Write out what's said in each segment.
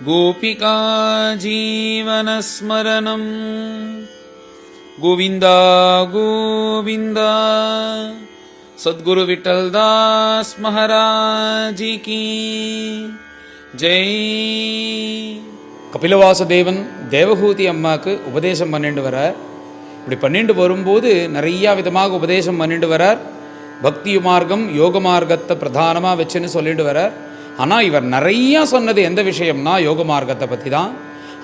गोपिका जीवनस्मरणं गोविन्द गोविन्द। सद्गुरु विठलदास महाराज की जय। கபிலவாசுதேவன் தேவகூதி அம்மாவுக்கு உபதேசம் பண்ணிட்டு வரார். இப்படி பண்ணிட்டு வரும்போது நிறையா விதமாக உபதேசம் பண்ணிட்டு வரார். பக்தி மார்க்கம் யோக மார்க்கத்தை பிரதானமாக வச்சுன்னு சொல்லிட்டு வரார். ஆனால் இவர் நிறையா சொன்னது எந்த விஷயம்னா யோக மார்க்கத்தை பற்றி தான்.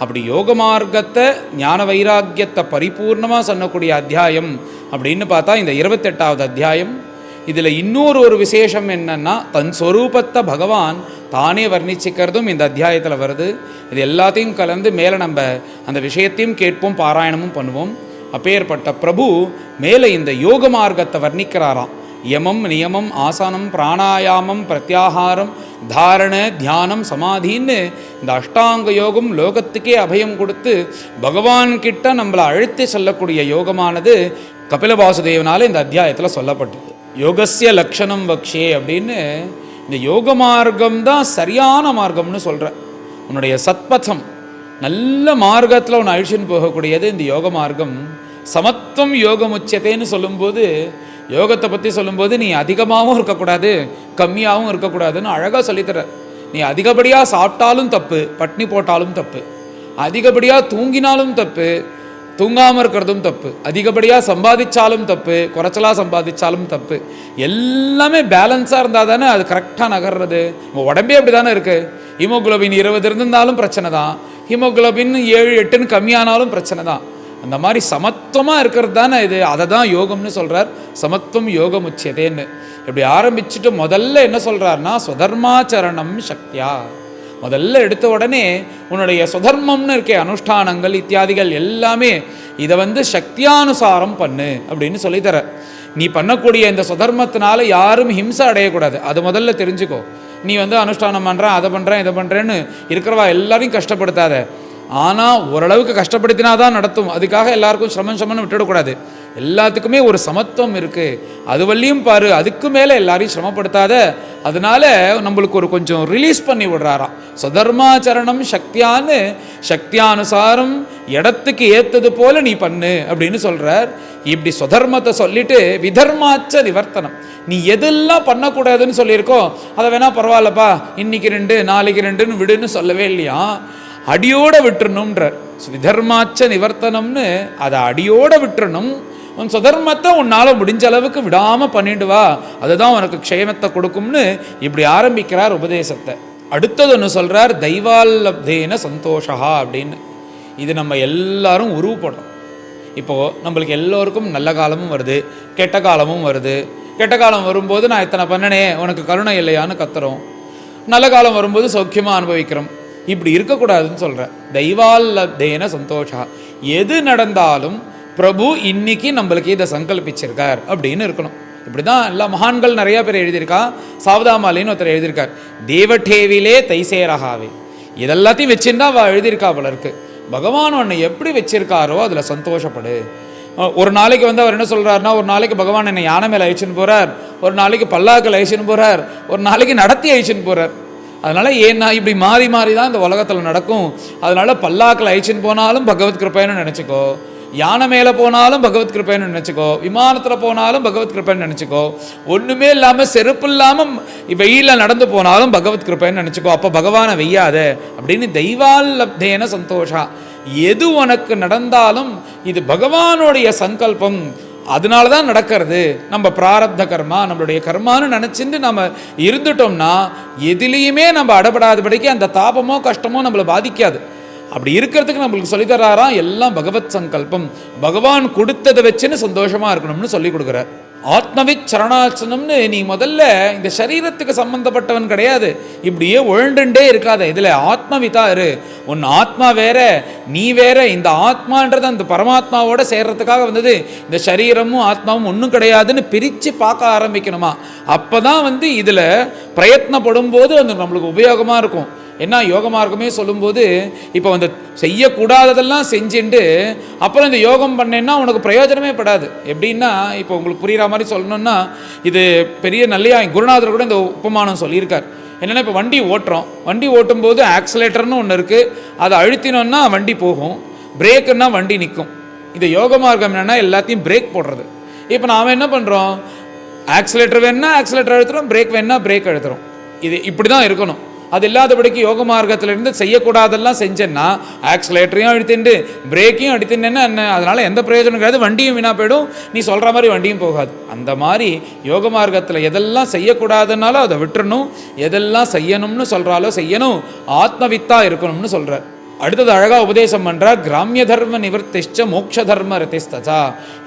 அப்படி யோக மார்க்கத்தை ஞான வைராக்கியத்தை பரிபூர்ணமாக சொல்லக்கூடிய அத்தியாயம் அப்படின்னு பார்த்தா இந்த 28வது அத்தியாயம். இதில் இன்னொரு விசேஷம் என்னன்னா, தன் சொரூபத்தை பகவான் தானே வர்ணிச்சிக்கிறதும் இந்த அத்தியாயத்தில் வருது. இது எல்லாத்தையும் கலந்து மேலே நம்ம அந்த விஷயத்தையும் கேட்போம், பாராயணமும் பண்ணுவோம். அப்பேற்பட்ட பிரபு மேலே இந்த யோக மார்க்கத்தை வர்ணிக்கிறாராம். யமம் நியமம் ஆசனம் பிராணாயாமம் பிரத்யாகாரம் தாரண தியானம் சமாதின்னு இந்த அஷ்டாங்க யோகம் லோகத்துக்கே அபயம் கொடுத்து பகவான் கிட்ட நம்மளை அழைத்து செல்லக்கூடிய யோகமானது கபிலவாசுதேவனால் இந்த அத்தியாயத்தில் சொல்லப்பட்டது. யோகஸ்ய லக்ஷணம் வக்ஷே அப்படின்னு இந்த யோக மார்க்கம் தான் சரியான மார்க்கம்னு சொல்கிறேன். உன்னுடைய சத்பதம் நல்ல மார்க்கத்தில் உன்னை அழிச்சுன்னு போகக்கூடியது இந்த யோக மார்க்கம். சமத்துவம் யோகம் உச்சத்தைன்னு சொல்லும்போது, யோகத்தை பற்றி சொல்லும்போது நீ அதிகமாகவும் இருக்கக்கூடாது கம்மியாகவும் இருக்கக்கூடாதுன்னு அழகாக சொல்லித்தர. நீ அதிகப்படியாக சாப்பிட்டாலும் தப்பு, பட்னி போட்டாலும் தப்பு, அதிகப்படியாக தூங்கினாலும் தப்பு, தூங்காமல் இருக்கிறதும் தப்பு, அதிகப்படியாக சம்பாதிச்சாலும் தப்பு, குறைச்சலாக சம்பாதிச்சாலும் தப்பு. எல்லாமே பேலன்ஸாக இருந்தால் தானே அது கரெக்டாக நகர்றது. நம்ம உடம்பே அப்படி தானே இருக்குது. ஹீமோகுளோபின் 20 இருந்தாலும் பிரச்சனை தான், ஹீமோகுளோபின் 7-8ன்னு கம்மியானாலும் பிரச்சனை தான். அந்த மாதிரி சமத்துவமாக இருக்கிறது தானே இது. அதை தான் யோகம்னு சொல்கிறார். சமத்துவம் யோகம் உச்சியதேன்னு இப்படி ஆரம்பிச்சுட்டு முதல்ல என்ன சொல்கிறாருன்னா, சுதர்மாச்சரணம் சக்தியா. முதல்ல எடுத்த உடனே உன்னுடைய சுதர்மம்னு இருக்கே அனுஷ்டானங்கள் இத்தியாதிகள் எல்லாமே இதை சக்தியானுசாரம் பண்ணு அப்படின்னு சொல்லித்தர. நீ பண்ணக்கூடிய இந்த சுதர்மத்தினால யாரும் ஹிம்சை அடையக்கூடாது, அது முதல்ல தெரிஞ்சுக்கோ. நீ அனுஷ்டானம் பண்ணுறேன் அதை பண்ணுறேன் இதை பண்ணுறேன்னு இருக்கிறவா எல்லாரையும் கஷ்டப்படுத்தாத. ஆனால் ஓரளவுக்கு கஷ்டப்படுத்தினா தான் நடத்தும். அதுக்காக எல்லாருக்கும் சிரமம்னு விட்டுடக்கூடாது. எல்லாத்துக்குமே ஒரு சமத்துவம் இருக்குது, அது வழியும் பாரு. அதுக்கு மேலே எல்லாரையும் சிரமப்படுத்தாத. அதனால நம்மளுக்கு ஒரு கொஞ்சம் ரிலீஸ் பண்ணி விடுறாராம். சுதர்மாச்சரணம் சக்தியான்னு சக்தியானுசாரம் இடத்துக்கு ஏற்றது போல நீ பண்ணு அப்படின்னு சொல்கிறார். இப்படி சுதர்மத்தை சொல்லிட்டு விதர்மாச்ச நிவர்த்தனம், நீ எதெல்லாம் பண்ணக்கூடாதுன்னு சொல்லியிருக்கோ அதை வேணா பரவாயில்லப்பா இன்னைக்கு 2 நாளைக்கு 2ன்னு விடுன்னு சொல்லவே இல்லையா, அடியோட விட்டுறணும்ன்றார். விதர்மாச்ச நிவர்த்தனம்னு அதை அடியோட விட்டுறணும். உன் சுதர்மத்தை உன்னால் முடிஞ்ச அளவுக்கு விடாமல் பண்ணிட்டு வா, அதுதான் உனக்கு க்ஷேமத்தை கொடுக்கும்னு இப்படி ஆரம்பிக்கிறார் உபதேசத்தை. அடுத்தது ஒன்று சொல்கிறார், தெய்வால்லப்தேன சந்தோஷா அப்படின்னு. இது நம்ம எல்லாரும் உருவப்படும். இப்போது நம்மளுக்கு எல்லோருக்கும் நல்ல காலமும் வருது, கெட்ட காலமும் வருது. கெட்ட காலம் வரும்போது நான் இத்தனை பண்ணனே உனக்கு கருணை இல்லையான்னு கத்துறோம். நல்ல காலம் வரும்போது சௌக்கியமாக அனுபவிக்கிறோம். இப்படி இருக்கக்கூடாதுன்னு சொல்கிறேன். தெய்வால்லப்தேன சந்தோஷா, எது நடந்தாலும் பிரபு இன்னைக்கு நம்மளுக்கு இதை சங்கல்பிச்சிருக்கார் அப்படின்னு இருக்கணும். இப்படி தான் எல்லா மகான்கள் நிறையா பேர் எழுதியிருக்கா. சாவதாமாலின்னு ஒருத்தர் எழுதியிருக்கார், தேவட்டேவிலே தைசேரகாவே. இதெல்லாத்தையும் வச்சுருந்தா அவள் எழுதியிருக்கா போல இருக்கு. பகவான் ஒன்று எப்படி வச்சிருக்காரோ அதில் சந்தோஷப்படு. ஒரு நாளைக்கு அவர் என்ன சொல்கிறாருன்னா, ஒரு நாளைக்கு பகவான் என்னை யானை மேலே அழிச்சுன்னு போகிறார், ஒரு நாளைக்கு பல்லாக்கில் அழிச்சுன்னு போகிறார், ஒரு நாளைக்கு நடத்தி அழிச்சுன்னு போகிறார். அதனால் ஏன்னா இப்படி மாறி மாறி தான் இந்த உலகத்தில் நடக்கும். அதனால் பல்லாக்கில் அழிச்சுன்னு போனாலும் பகவத் கிருப்பைன்னு நினச்சிக்கோ, யானை மேலே போனாலும் பகவத் கிருப்பைன்னு நினச்சிக்கோ, விமானத்தில் போனாலும் பகவத் கிருப்பைன்னு நினச்சிக்கோ, ஒன்றுமே இல்லாமல் செருப்பு இல்லாமல் வெயிலில் நடந்து போனாலும் பகவத் கிருப்பைன்னு நினச்சிக்கோ. அப்போ பகவானை வெய்யாத அப்படின்னு தெய்வால்லப்தேன சந்தோஷா. எது உனக்கு நடந்தாலும் இது பகவானுடைய சங்கல்பம், அதனால தான் நடக்கிறது. நம்ம பிராரப்த கர்மா நம்மளுடைய கர்மான்னு நினச்சிட்டு நம்ம இருந்துட்டோம்னா எதுலேயுமே நம்ம அடப்படாதபடிக்கு அந்த தாபமோ கஷ்டமோ நம்மளை பாதிக்காது. அப்படி இருக்கிறதுக்கு நம்மளுக்கு சொல்லித்தராராம், எல்லாம் பகவத் சங்கல்பம், பகவான் கொடுத்ததை வச்சுன்னு சந்தோஷமாக இருக்கணும்னு சொல்லி கொடுக்குறார். ஆத்மவித் சரணாச்சனம்னு நீ முதல்ல இந்த சரீரத்துக்கு சம்பந்தப்பட்டவன் கிடையாது, இப்படியே உழண்டுண்டே இருக்காத. இதில் ஆத்மவிதா இரு. உன் ஆத்மா வேற நீ வேற. இந்த ஆத்மான்றது அந்த பரமாத்மாவோட சேர்றதுக்காக வந்தது. இந்த சரீரமும் ஆத்மாவும் ஒன்றும் கிடையாதுன்னு பிரித்து பார்க்க ஆரம்பிக்கணுமா. அப்போ தான் இதில் பிரயத்னப்படும் போது நம்மளுக்கு உபயோகமாக இருக்கும். என்ன யோக மார்க்கமே சொல்லும்போது இப்போ செய்யக்கூடாததெல்லாம் செஞ்சுட்டு அப்புறம் இந்த யோகம் பண்ணேன்னா உனக்கு பிரயோஜனமே படாது. எப்படின்னா இப்போ உங்களுக்கு புரிகிற மாதிரி சொல்லணும்னா, இது பெரிய நல்லையா குருநாதர் கூட இந்த உபமானம் சொல்லியிருக்கார். என்னென்னா இப்போ வண்டி ஓட்டுறோம், வண்டி ஓட்டும்போது ஆக்சிலேட்டர்னு ஒன்று இருக்குது, அதை அழுத்தினோன்னா வண்டி போகும், பிரேக்குன்னா வண்டி நிற்கும். இந்த யோக மார்க்கம் என்னென்னா எல்லாத்தையும் பிரேக் போடுறது. இப்போ நாம் என்ன பண்ணுறோம், ஆக்சிலேட்டர் வேணுன்னா ஆக்சிலேட்டர் அழுத்துறோம், பிரேக் வேணுன்னா பிரேக் அழுத்துறோம். இது இப்படி தான் இருக்கணும். அது இல்லாதபடிக்கு யோக மார்க்கத்திலிருந்து செய்யக்கூடாதெல்லாம் செஞ்சேன்னா ஆக்சிலேட்டரையும் அழுத்திண்டு பிரேக்கையும் அடித்துட்டேன்னா என்ன, அதனால் எந்த பிரயோஜனம் கிடையாது, வண்டியும் வீணாக போயிடும், நீ சொல்கிற மாதிரி வண்டியும் போகாது. அந்த மாதிரி யோக மார்க்கத்தில் எதெல்லாம் செய்யக்கூடாதுனாலும் அதை விட்டுறணும், எதெல்லாம் செய்யணும்னு சொல்கிறாலோ செய்யணும், ஆத்மவித்தாக இருக்கணும்னு சொல்கிறார். அடுத்தது அழகாக உபதேசம் பண்ணுறார், கிராமிய தர்ம நிவர்த்திச்ச மோட்ச தர்ம ரதிஸ்தா.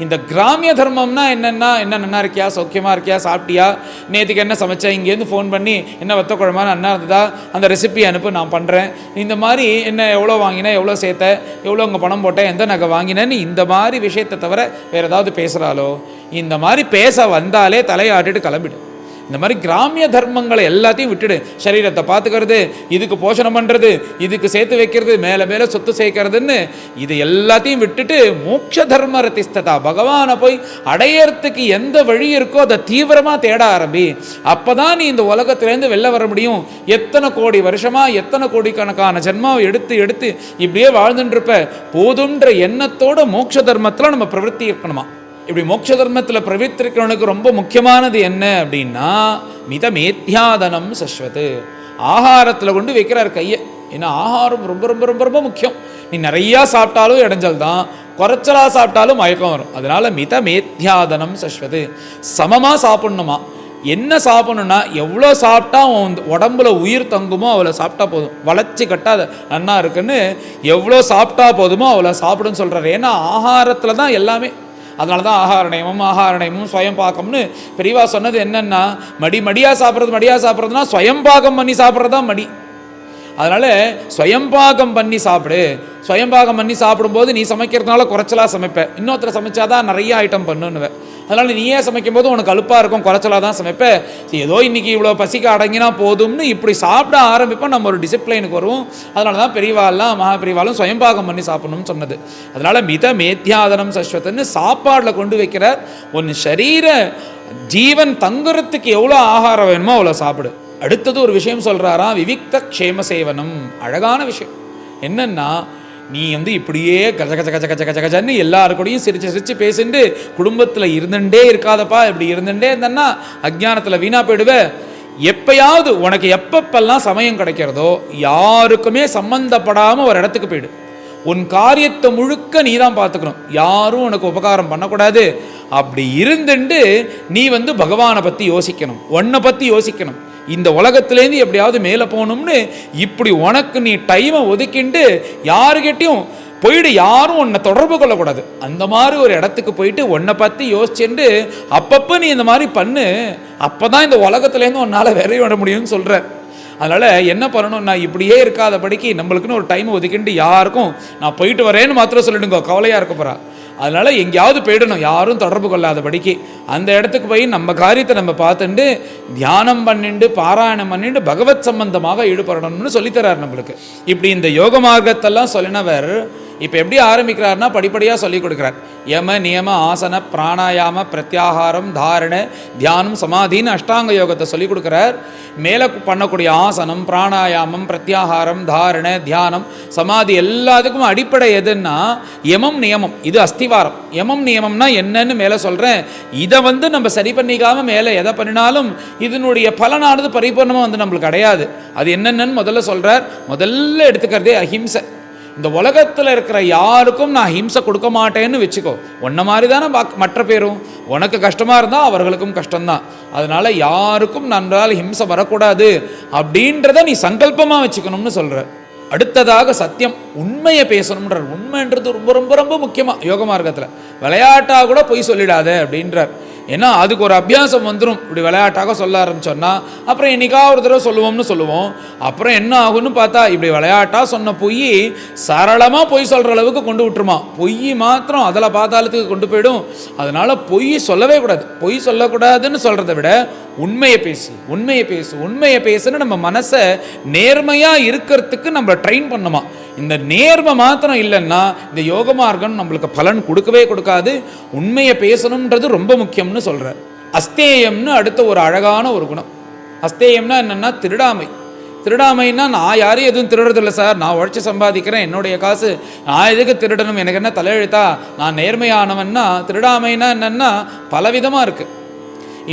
இந்த கிராமிய தர்மம்னா என்னென்னா, என்ன நல்லா இருக்கியா, சௌக்கியமாக இருக்கியா, சாப்பிட்டியா, நேற்றுக்கு என்ன சமைச்சேன், இங்கேருந்து ஃபோன் பண்ணி என்ன வத்த குழம்பு நல்லா இருந்ததா, அந்த ரெசிபி அனுப்பு நான் பண்ணுறேன், இந்த மாதிரி என்ன எவ்வளோ வாங்கினேன், எவ்வளோ சேர்த்த, எவ்வளோ உங்கள் பணம் போட்டேன், எந்த நகை வாங்கினேன்னு இந்த மாதிரி விஷயத்தை தவிர வேறு ஏதாவது பேசுகிறாலோ, இந்த மாதிரி பேச வந்தாலே தலையாட்டிட்டு கிளம்பிடு. இந்த மாதிரி கிராமிய தர்மங்களை எல்லாத்தையும் விட்டுடு. சரீரத்தை பார்த்துக்கிறது, இதுக்கு போஷணம் பண்ணுறது, இதுக்கு சேர்த்து வைக்கிறது, மேலே மேலே சொத்து சேர்க்கறதுன்னு இது எல்லாத்தையும் விட்டுட்டு மோட்ச தர்ம ரதிஸ்ததா, பகவானை போய் அடையறதுக்கு எந்த வழி இருக்கோ அதை தீவிரமாக தேட ஆரம்பி. அப்போ தான் நீ இந்த உலகத்திலேருந்து வெளில வர முடியும். எத்தனை கோடி வருஷமாக எத்தனை கோடிக்கணக்கான ஜென்மாவை எடுத்து எடுத்து இப்படியே வாழ்ந்துட்டுருப்ப, போதுன்ற எண்ணத்தோட மோட்ச தர்மத்தில் நம்ம பிரவೃತ್ತಿ இருக்கணுமா. இப்படி மோட்ச தர்மத்தில் பிரவர்த்திக்கிறவனுக்கு ரொம்ப முக்கியமானது என்ன அப்படின்னா மிதமேத்யாதனம் சஸ்வத். ஆகாரத்தில் கொண்டு வைக்கிறார் கையை. ஏன்னா ஆகாரம் ரொம்ப ரொம்ப ரொம்ப ரொம்ப முக்கியம். நீ நிறையா சாப்பிட்டாலும் இடைஞ்சல் தான், குறைச்சலாக சாப்பிட்டாலும் மயக்கம் வரும். அதனால மிதமேத்யாதனம் சஸ்வத், சமமாக சாப்பிட்ணுமா. என்ன சாப்பிடணும்னா எவ்வளோ சாப்பிட்டா உடம்புல உயிர் தங்குமோ அவ்வளோ சாப்பிட்டா போதும், வளைச்சி கட்டாத நன்னா இருக்குன்னு எவ்வளோ சாப்பிட்டா போதுமோ அவ்வளோ சாப்பிடுன்னு சொல்கிறார். ஏன்னா ஆகாரத்தில் தான் எல்லாமே. அதனால தான் ஆகாரணையமும் ஸ்வயம் பாக்கம்னு பெரியவா சொன்னது. என்னென்னா மடியாக சாப்பிட்றதுனா ஸ்வயம் பாகம் பண்ணி சாப்பிட்றது தான் மடி. அதனால் ஸ்வயம் பாகம் பண்ணி சாப்பிடு. ஸ்வயம் பாகம் பண்ணி சாப்பிடும்போது நீ சமைக்கிறதுனால குறைச்சலாக சமைப்பேன், இன்னொருத்தர் சமைச்சாதான் நிறைய ஐட்டம் பண்ணுன்னுவேன். அதனால் நீயே சமைக்கும் போது உனக்கு அலுப்பாக இருக்கும், குறைச்சலாக தான் சமைப்பேன். ஏதோ இன்றைக்கி இவ்வளோ பசிக்க அடங்கினா போதும்னு இப்படி சாப்பிட ஆரம்பிப்போம், நம்ம ஒரு டிசிப்ளைனுக்கு வருவோம். அதனால தான் பெரியவாலாம் மகாபெரிவாலும் ஸ்வயம்பாகம் பண்ணி சாப்பிடணும்னு சொன்னது. அதனால் மித மேத்யாதனம் சஸ்வத்துன்னு சாப்பாடில் கொண்டு வைக்கிறார். ஒன்று சரீர ஜீவன் தங்குறதுக்கு எவ்வளோ ஆகாரம் வேணுமோ அவ்வளோ சாப்பிடு. அடுத்தது ஒரு விஷயம் சொல்கிறாராம், விவிக்த க்ஷேம சேவனம். அழகான விஷயம் என்னென்னா, நீ இப்படியே கஜ கஜ கஜ கஜ கஜ கஜன்னு எல்லாருக்கூடையும் சிரிச்சு சிரிச்சு பேசிட்டு குடும்பத்தில் இருந்துட்டே இருக்காதப்பா. இப்படி இருந்துட்டே இருந்தன்னா அஜ்ஞானத்தில் வீணா போயிடுவேன். எப்பயாவது உனக்கு எப்பப்பெல்லாம் சமயம் கிடைக்கிறதோ யாருக்குமே சம்பந்தப்படாமல் ஒரு இடத்துக்கு போயிடு. உன் காரியத்தை முழுக்க நீ தான் பார்த்துக்கணும், யாரும் உனக்கு உபகாரம் பண்ணக்கூடாது. அப்படி இருந்துட்டு நீ பகவானை பற்றி யோசிக்கணும், உன்னை பற்றி யோசிக்கணும். இந்த உலகத்துலேருந்து எப்படியாவது மேலே போகணும்னு இப்படி உனக்கு நீ டைமை ஒதுக்கிண்டு யாருக்கிட்டையும் போயிட்டு யாரும் உன்னை தொடர்பு கொள்ளக்கூடாது. அந்த மாதிரி ஒரு இடத்துக்கு போயிட்டு உன்னை பற்றி யோசிச்சுட்டு அப்பப்போ நீ இந்த மாதிரி பண்ணு. அப்போ தான் இந்த உலகத்துலேருந்து உன்னால் விரைய விட முடியும்னு சொல்கிறேன். அதனால் என்ன பண்ணணும், நான் இப்படியே இருக்காதபடிக்கு நம்மளுக்குன்னு ஒரு டைம் ஒதுக்கிண்டு யாருக்கும் நான் போயிட்டு வரேன்னு மாத்திரம் சொல்லிடுங்க, கவலையாக இருக்க போகிறா. அதனால் எங்கேயாவது போயிடணும், யாரும் தொடர்பு கொள்ளாதபடிக்கு. அந்த இடத்துக்கு போய் நம்ம காரியத்தை நம்ம பார்த்துட்டு தியானம் பண்ணிட்டு பாராயணம் பண்ணிட்டு பகவத் சம்பந்தமாக ஈடுபடணும்னு சொல்லித்தரார் நம்மளுக்கு. இப்படி இந்த யோக மார்க்கத்தெல்லாம் சொல்லினவர் இப்போ எப்படி ஆரம்பிக்கிறார்னா படிப்படியாக சொல்லி கொடுக்குறார். யம நியம ஆசன பிராணாயாம பிரத்யாகாரம் தாரண தியானம் சமாதின்னு அஷ்டாங்க யோகத்தை சொல்லி கொடுக்குறார். மேலே பண்ணக்கூடிய ஆசனம் பிராணாயாமம் பிரத்யாகாரம் தாரண தியானம் சமாதி எல்லாத்துக்கும் அடிப்படை எதுன்னா யமம் நியமம். இது அஸ்திவாரம். யமம் நியமம்னா என்னன்னு மேலே சொல்கிறேன். இதை நம்ம சரி பண்ணிக்காமல் மேலே எதை பண்ணினாலும் இதனுடைய பலனானது பரிபூர்ணமாக நம்மளுக்கு கிடையாது. அது என்னென்னு முதல்ல சொல்கிறார். முதல்ல எடுத்துக்கிறதே அஹிம்சை. இந்த உலகத்தில் இருக்கிற யாருக்கும் நான் ஹிம்சை கொடுக்க மாட்டேன்னு வச்சுக்கோ. உன்ன மாதிரி தானே மற்ற பேரும். உனக்கு கஷ்டமாக இருந்தால் அவர்களுக்கும் கஷ்டம்தான். அதனால் யாருக்கும் நன்றால் ஹிம்சை வரக்கூடாது அப்படின்றத நீ சங்கல்பமாக வச்சுக்கணும்னு சொல்கிற. அடுத்ததாக சத்தியம், உண்மையை பேசணுன்றார். உண்மைன்றது ரொம்ப ரொம்ப ரொம்ப முக்கியமாக யோக மார்க்கத்தில். விளையாட்டாக கூட பொய் சொல்லிடாத அப்படின்றார். ஏன்னா அதுக்கு ஒரு அபியாசம் வந்துடும். இப்படி விளையாட்டாக சொல்ல ஆரம்பிச்சோன்னா அப்புறம் என்னைக்காக ஒரு தடவை சொல்லுவோம். அப்புறம் என்ன ஆகும்னு பார்த்தா இப்படி விளையாட்டாக சொன்ன பொய் சரளமாக பொய் சொல்கிற அளவுக்கு கொண்டு விட்டுருமா. பொய் மாத்திரம் அதில் பாத்தாளத்துக்கு கொண்டு போயிடும். அதனால் பொய் சொல்லவே கூடாது. பொய் சொல்லக்கூடாதுன்னு சொல்கிறத விட உண்மையை பேசுன்னு நம்ம மனசை நேர்மையாக இருக்கிறதுக்கு நம்ம ட்ரெயின் பண்ணுமா. இந்த நேர்மை மாத்திரம் இல்லைன்னா இந்த யோக மார்க்கம் நம்மளுக்கு பலன் கொடுக்கவே கொடுக்காது. உண்மையை பேசணுன்றது ரொம்ப முக்கியம்னு சொல்கிறார். அஸ்தேயம்னு அடுத்த ஒரு அழகான ஒரு குணம். அஸ்தேயம்னா என்னென்னா திருடாமை. திருடாமைன்னா நான் யாரையும் எதுவும் திருடுறதில்லை சார், நான் உழைச்சி சம்பாதிக்கிறேன், என்னுடைய காசு, நான் எதுக்கு திருடணும், எனக்கு என்ன தலையெழுத்தா, நான் நேர்மையானவன்னா. திருடாமைன்னா என்னென்னா பலவிதமாக இருக்குது.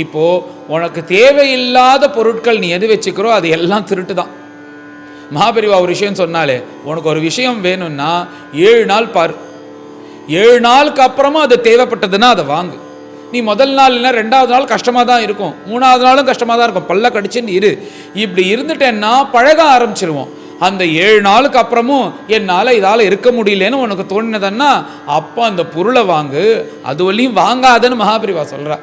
இப்போது உனக்கு தேவையில்லாத பொருட்கள் நீ எது வச்சுக்கிறோ அது எல்லாம் திருட்டு தான். மகாபெரிவா ஒரு விஷயம் சொன்னாலே, உனக்கு ஒரு விஷயம் வேணும்னா 7 நாள் பாரு, 7 நாளுக்கு அப்புறமா அது தேவைப்பட்டதுன்னா அதை வாங்கு. நீ முதல் நாள் இல்லை 2வது நாள் கஷ்டமாக தான் இருக்கும், 3வது நாளும் கஷ்டமாக தான் இருக்கும், பல்ல கடிச்சுன்னு இரு. இப்படி இருந்துட்டேன்னா பழக ஆரம்பிச்சிருவோம். அந்த 7 நாளுக்கு அப்புறமும் என்னால் இதால் இருக்க முடியலன்னு உனக்கு தோணினதுன்னா அப்போ அந்த பொருளை வாங்கு, அது வரையும் வாங்காதன்னு மகாபெரிவா சொல்கிறா.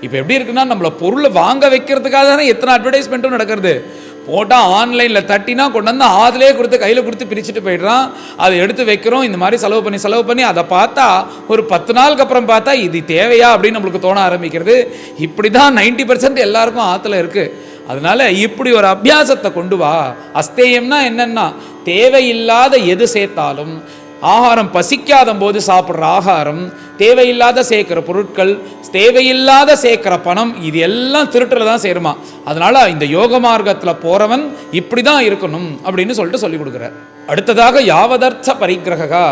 இப்போ எப்படி இருக்குன்னா, நம்மளை பொருளை வாங்க வைக்கிறதுக்காக தானே எத்தனை அட்வர்டைஸ்மெண்ட்டும் நடக்கிறது. போட்டால் ஆன்லைனில் தட்டினா கொண்டு வந்து அதிலே கொடுத்து கையில் கொடுத்து பிரிச்சுட்டு போயிடுறான். அதை எடுத்து வைக்கிறோம், இந்த மாதிரி செலவு பண்ணி அதை பார்த்தா ஒரு 10 நாளுக்கு அப்புறம் பார்த்தா இது தேவையா அப்படின்னு நம்மளுக்கு தோண ஆரம்பிக்கிறது. இப்படி தான் 90% எல்லாருக்கும் ஆற்றுல இருக்குது. அதனால் இப்படி ஒரு அபியாசத்தை கொண்டு வா. அஸ்தேயம்னா என்னென்னா, தேவையில்லாத எது சேர்த்தாலும், ஆகாரம் பசிக்காத போது சாப்பிட்ற ஆகாரம், தேவையில்லாத சேர்க்கிற பொருட்கள், தேவையில்லாத சேர்க்கிற பணம், இது எல்லாம் திருட்டில் தான் சேருமா. அதனால் இந்த யோக மார்க்கத்தில் போகிறவன் இப்படி தான் இருக்கணும் அப்படின்னு சொல்லிட்டு சொல்லி கொடுக்குறார். அடுத்ததாக யாவதர்த்த பரிகிரகா,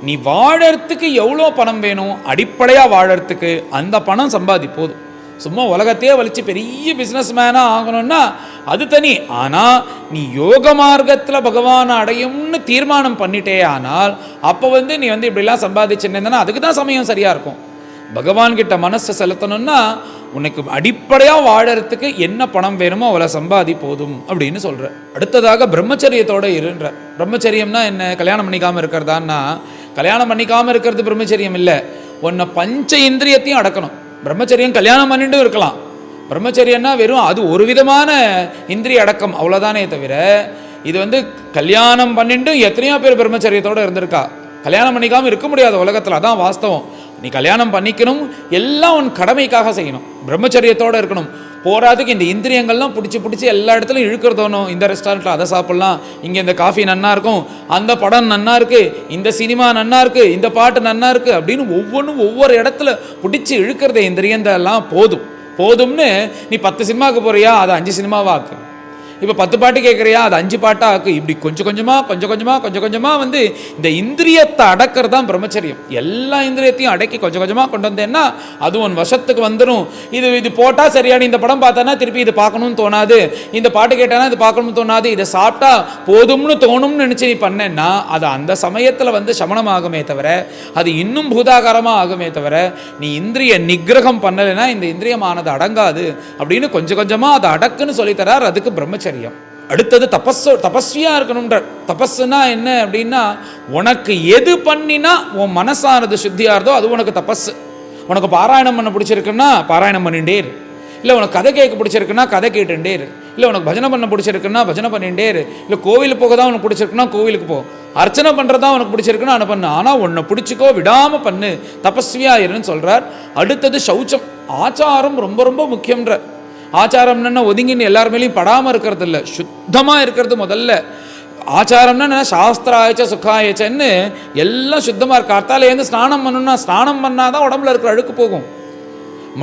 நீ வாழறதுக்கு எவ்வளோ பணம் வேணும், அடிப்படையாக வாழறதுக்கு அந்த பணம் சம்பாதி போதும். சும்மா உலகத்தையே வலிச்சு பெரிய பிஸ்னஸ் மேனாக ஆகணும்னா அது தனி. ஆனால் நீ யோக மார்க்கத்தில் பகவானை அடையும்னு தீர்மானம் பண்ணிட்டே ஆனால் அப்போ நீ இப்படிலாம் சம்பாதிச்சுன்னா அதுக்கு தான் சமயம் சரியாக இருக்கும். பகவான்கிட்ட மனசை செலுத்தணும்னா உனக்கு அடிப்படையாக வாழறதுக்கு என்ன பணம் வேணுமோ அவ்வளோ சம்பாதி போதும் அப்படின்னு சொல்கிற. அடுத்ததாக பிரம்மச்சரியத்தோடு இருன்ற. பிரம்மச்சரியம்னா என்ன? கல்யாணம் பண்ணிக்காமல் இருக்கிறதான்னா, கல்யாணம் பண்ணிக்காமல் இருக்கிறது பிரம்மச்சரியம் இல்லை. உன்னை பஞ்ச இந்திரியத்தையும் அடக்கணும். பிரம்மச்சரியம் கல்யாணம் பண்ணிட்டு இருக்கலாம். பிரம்மச்சரியன்னா வெறும் அது ஒரு விதமான இந்திரிய அடக்கம், அவ்வளோதானே தவிர இது கல்யாணம் பண்ணிட்டு எத்தனையோ பேர் பிரம்மச்சரியத்தோடு இருந்திருக்கா. கல்யாணம் பண்ணிக்காமல் இருக்க முடியாது உலகத்தில், அதான் வாஸ்தவம். நீ கல்யாணம் பண்ணிக்கணும், எல்லாம் உன் கடமைக்காக செய்யணும், பிரம்மச்சரியத்தோடு இருக்கணும். போராதுக்கு இந்த இந்திரியங்கள்லாம் பிடிச்சி எல்லா இடத்துலையும் இழுக்கிறதோனும். இந்த ரெஸ்டாரண்ட்டில் அதை சாப்பிட்லாம், இங்கே இந்த காஃபி நன்னா இருக்கும், அந்த படம் நன்னா இருக்குது, இந்த சினிமா நன்னா இருக்குது, இந்த பாட்டு நன்னா இருக்குது அப்படின்னு ஒவ்வொன்றும் ஒவ்வொரு இடத்துல பிடிச்சி இழுக்கிறத இந்திரியந்தெல்லாம் போதும்னு. நீ 10 சினிமாவுக்கு போகிறியா, அதை 5 சினிமாவாக்கு. இப்போ 10 பாட்டு கேட்குறியா, அது 5 பாட்டாக ஆக்கு. இப்படி கொஞ்சம் கொஞ்சமாக இந்த இந்திரியத்தை அடக்கிறது தான் பிரம்மச்சரியம். எல்லா இந்திரியத்தையும் அடக்கி கொஞ்சம் கொஞ்சமாக கொண்டு வந்தேன்னா அது உன் வசத்துக்கு வந்துடும். இது போட்டால் சரியான, இந்த படம் பார்த்தானா திருப்பி இது பார்க்கணும்னு தோணாது, இந்த பாட்டு கேட்டானா இது பார்க்கணும்னு தோணாது, இதை சாப்பிட்டா போதும்னு தோணும்னு நினச்சி நீ பண்ணேன்னா அது அந்த சமயத்தில் சமணமாகுமே தவிர அது இன்னும் பூதாகாரமாக ஆகுமே தவிர நீ இந்திரிய நிகிரகம் பண்ணலைன்னா இந்த இந்திரியமானது அடங்காது அப்படின்னு கொஞ்சம் கொஞ்சமாக அதை அடக்குன்னு சொல்லித்தரார். அதுக்கு பிரம்மச்சரியம். அடுத்தது தபஸ்வியா இருக்கணும்ன்ற. தபஸ்னா என்ன அப்படின்னா, உனக்கு எது பண்ணினா உன் மனசானது சுத்தியார்தோ அது உனக்கு தபஸ். உனக்கு பாராயணம் பண்ண பிடிச்சிருக்குன்னா பாராயணம் பண்ணிட்டே இரு. இல்லை உனக்கு கதை கேட்க பிடிச்சிருக்குன்னா கதை கேட்டுட்டே இரு. இல்லை உனக்கு பஜனை பண்ண பிடிச்சிருக்குன்னா பஜனை பண்ணிட்டே இரு. இல்லை கோவிலுக்கு போக தான் உனக்கு பிடிச்சிருக்குன்னா கோவிலுக்கு போ. அர்ச்சனை பண்ணுறதா உனக்கு பிடிச்சிருக்குன்னா அதை பண்ணு. ஆனால் உன்னை பிடிச்சிக்கோ, விடாமல் பண்ணு, தபஸ்வியா இருன்னு சொல்கிறார். அடுத்தது சௌச்சம். ஆச்சாரம் ரொம்ப ரொம்ப முக்கியன்ற. ஆச்சாரம்னா ஒதுங்கின்னு எல்லாருமேலையும் படாமல் இருக்கிறது இல்லை, சுத்தமாக இருக்கிறது முதல்ல. ஆச்சாரம்னா சாஸ்திராயச்ச சுக்காயச்சன்னு எல்லாம் சுத்தமாக இருக்கு. காத்தாலேருந்து ஸ்நானம் பண்ணணும்னா ஸ்நானம் பண்ணாதான் உடம்புல இருக்கிற அழுக்கு போகும்.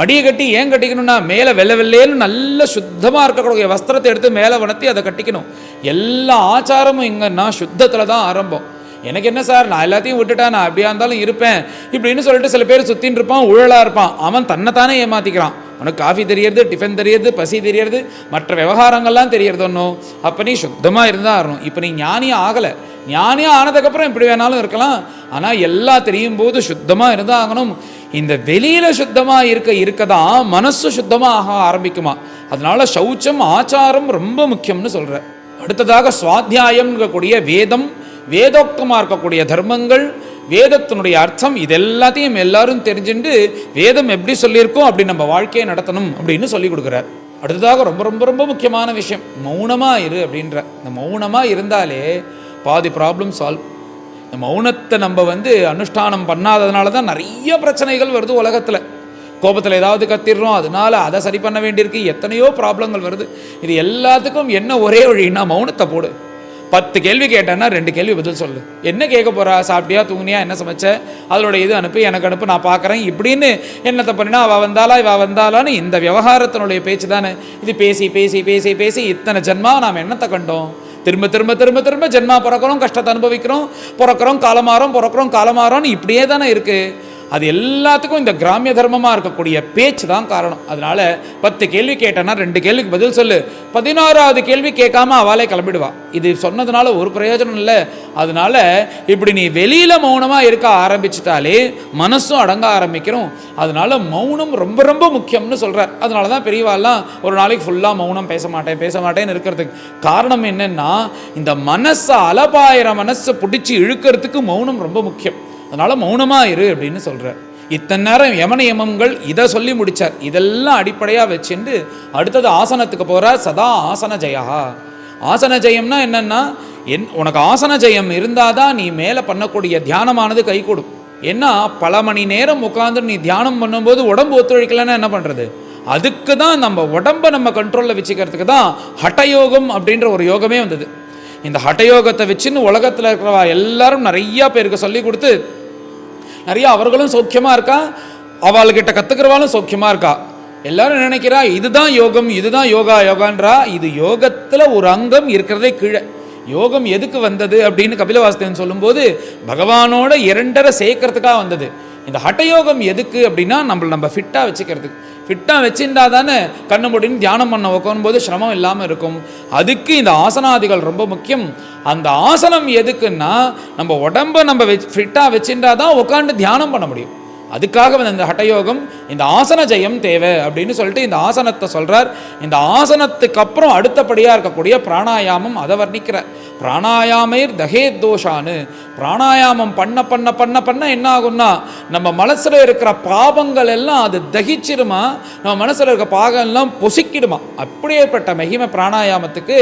மடியை கட்டி ஏன் கட்டிக்கணும்னா மேலே வெள்ளைன்னு நல்ல சுத்தமாக இருக்கக்கூடிய வஸ்திரத்தை எடுத்து மேலே வனத்தி அதை கட்டிக்கணும். எல்லா ஆச்சாரமும் இங்கன்னா சுத்தத்தில் தான் ஆரம்பம். எனக்கு என்ன சார், நான் எல்லாத்தையும் விட்டுட்டா நான் அப்படியா இருந்தாலும் இருப்பேன் இப்படின்னு சொல்லிட்டு சில பேர் சுற்றின்னு இருப்பான், ஊழலாக இருப்பான். அவன் தன்னைத்தானே ஏமாற்றிக்கிறான். உனக்கு காஃபி தெரியறது, டிஃபன் தெரியறது, பசி தெரியறது, மற்ற விவகாரங்கள்லாம் தெரியறது ஒன்றும். அப்போ நீ சுத்தமாக இருந்தால் ஆகணும். இப்போ நீ ஞானியாக ஆகலை, ஞானியாக ஆனதுக்கப்புறம் இப்படி வேணாலும் இருக்கலாம். ஆனால் எல்லாம் தெரியும் போது சுத்தமாக இருந்தால் ஆகணும். இந்த வெளியில் சுத்தமாக இருக்க தான் மனசு சுத்தமாக ஆக ஆரம்பிக்குமா. அதனால சௌச்சம் ஆச்சாரம் ரொம்ப முக்கியம்னு சொல்கிற. அடுத்ததாக சுவாத்தியாயம் இருக்கக்கூடிய வேதம், வேதோக்தமாக இருக்கக்கூடிய தர்மங்கள், வேதத்தினுடைய அர்த்தம், இது எல்லாத்தையும் எல்லாரும் தெரிஞ்சுட்டு வேதம் எப்படி சொல்லியிருக்கோம் அப்படி நம்ம வாழ்க்கையை நடத்தணும் அப்படின்னு சொல்லி கொடுக்குறார். அடுத்ததாக ரொம்ப ரொம்ப ரொம்ப முக்கியமான விஷயம், மௌனமாக இரு அப்படின்ற. இந்த மௌனமாக இருந்தாலே பாதி ப்ராப்ளம் சால்வ். இந்த மௌனத்தை நம்ம அனுஷ்டானம் பண்ணாததுனால தான் நிறைய பிரச்சனைகள் வருது உலகத்தில். கோபத்தில் ஏதாவது கத்திடுறோம், அதனால அதை சரி பண்ண வேண்டியிருக்கு, எத்தனையோ ப்ராப்ளங்கள் வருது. இது எல்லாத்துக்கும் என்ன ஒரே வழின்னா மௌனத்தை போடு. 10 கேள்வி கேட்டேன்னா 2 கேள்வி பதில் சொல்லு. என்ன கேட்க போறா? சாப்பிட்டியா, தூங்குனியா, என்ன சமைச்ச, அதோட இது அனுப்பு, எனக்கு அனுப்பு, நான் பார்க்குறேன் இப்படின்னு என்னத்தை பண்ணினா அவள் வந்தாளா இவ வந்தாலான்னு இந்த விவகாரத்தினுடைய பேச்சு தானே இது. பேசி பேசி பேசி பேசி இத்தனை ஜென்மா நாம் என்னத்தை கண்டோம்? திரும்ப திரும்ப திரும்ப திரும்ப ஜென்மா பிறக்கிறோம், கஷ்டத்தை அனுபவிக்கிறோம், பிறக்கிறோம் காலமாறோம்னு இப்படியே தானே இருக்குது. அது எல்லாத்துக்கும் இந்த கிராமிய தர்மமாக இருக்கக்கூடிய பேச்சு தான் காரணம். அதனால 10 கேள்வி கேட்டேன்னா 2 கேள்விக்கு பதில் சொல்லு. 11வது கேள்வி கேட்காம அவளே கிளம்பிடுவா. இது சொன்னதுனால ஒரு பிரயோஜனம் இல்லை. அதனால இப்படி நீ வெளியில மௌனமாக இருக்க ஆரம்பிச்சிட்டாலே மனசும் அடங்க ஆரம்பிக்கிறோம். அதனால மௌனம் ரொம்ப ரொம்ப முக்கியம்னு சொல்றார். அதனால தான் பெரியவாள்லாம் ஒரு நாளைக்கு ஃபுல்லாக மௌனம் பேச மாட்டேன்னு இருக்கிறதுக்கு காரணம் என்னன்னா, இந்த மனசை அலபாயிர மனசை பிடிச்சி இழுக்கிறதுக்கு மௌனம் ரொம்ப முக்கியம். அதனால மௌனமா இரு அப்படின்னு சொல்றார். இத்தனை நேரம் யமன யமங்கள் இதை சொல்லி முடிச்சார். இதெல்லாம் அடிப்படையாக வச்சுட்டு அடுத்தது ஆசனத்துக்கு போறார். சதா ஆசன ஜெயா. ஆசன ஜெயம்னா என்னன்னா, உனக்கு ஆசன ஜெயம் இருந்தாதான் நீ மேலே பண்ணக்கூடிய தியானமானது கை கொடும். ஏன்னா பல மணி நேரம் உட்காந்து நீ தியானம் பண்ணும்போது உடம்பு ஒத்துழைக்கலன்னா என்ன பண்றது? அதுக்கு தான் நம்ம உடம்பை நம்ம கண்ட்ரோலில் வச்சுக்கிறதுக்கு தான் ஹட்டயோகம் அப்படின்ற ஒரு யோகமே வந்தது. இந்த ஹட்டயோகத்தை வச்சுன்னு உலகத்தில் இருக்கிறவா எல்லாரும் நிறையா பேருக்கு சொல்லி கொடுத்து நிறைய அவர்களும் சௌக்கியமாக இருக்கா, அவள்கிட்ட கற்றுக்கிறவாலும் சௌக்கியமாக இருக்கா. எல்லாரும் நினைக்கிறா இதுதான் யோகம், இதுதான் யோகான்றா. இது யோகத்தில் ஒரு அங்கம் இருக்கிறதே கீழே. யோகம் எதுக்கு வந்தது அப்படின்னு கபிலவாஸ்தவன் சொல்லும்போது பகவானோட 2.5 சேர்க்கறதுக்காக வந்தது. இந்த ஹட்டயோகம் எதுக்கு அப்படின்னா நம்ம ஃபிட்டாக வச்சுக்கிறதுக்கு. ஃபிட்டாக வச்சுட்டா தானே கண்ணு முடின்னு தியானம் பண்ண உட்காரும்போது சிரமம் இல்லாமல் இருக்கும். அதுக்கு இந்த ஆசனாதிகள் ரொம்ப முக்கியம். அந்த ஆசனம் எதுக்குன்னா நம்ம உடம்பை நம்ம ஃபிட்டாக வச்சுட்டா தான் உட்காந்து தியானம் பண்ண முடியும். அதுக்காக இந்த ஹட்டயோகம், இந்த ஆசன ஜெயம் தேவை அப்படின்னு சொல்லிட்டு இந்த ஆசனத்தை சொல்கிறார். இந்த ஆசனத்துக்கு அப்புறம் அடுத்தபடியாக இருக்கக்கூடிய பிராணாயாமம் அதை வர்ணிக்கிறார். பிராணாயாமர் தகேத் தோஷான்னு. பிராணாயாமம் பண்ண பண்ண பண்ண பண்ண என்ன ஆகும்னா, நம்ம மனசில் இருக்கிற பாவங்கள் எல்லாம் அது தகிச்சிடுமா, நம்ம மனசில் இருக்கிற பாகம் எல்லாம் பொசிக்கிடுமா. அப்படியேப்பட்ட மகிமை பிராணாயாமத்துக்கு.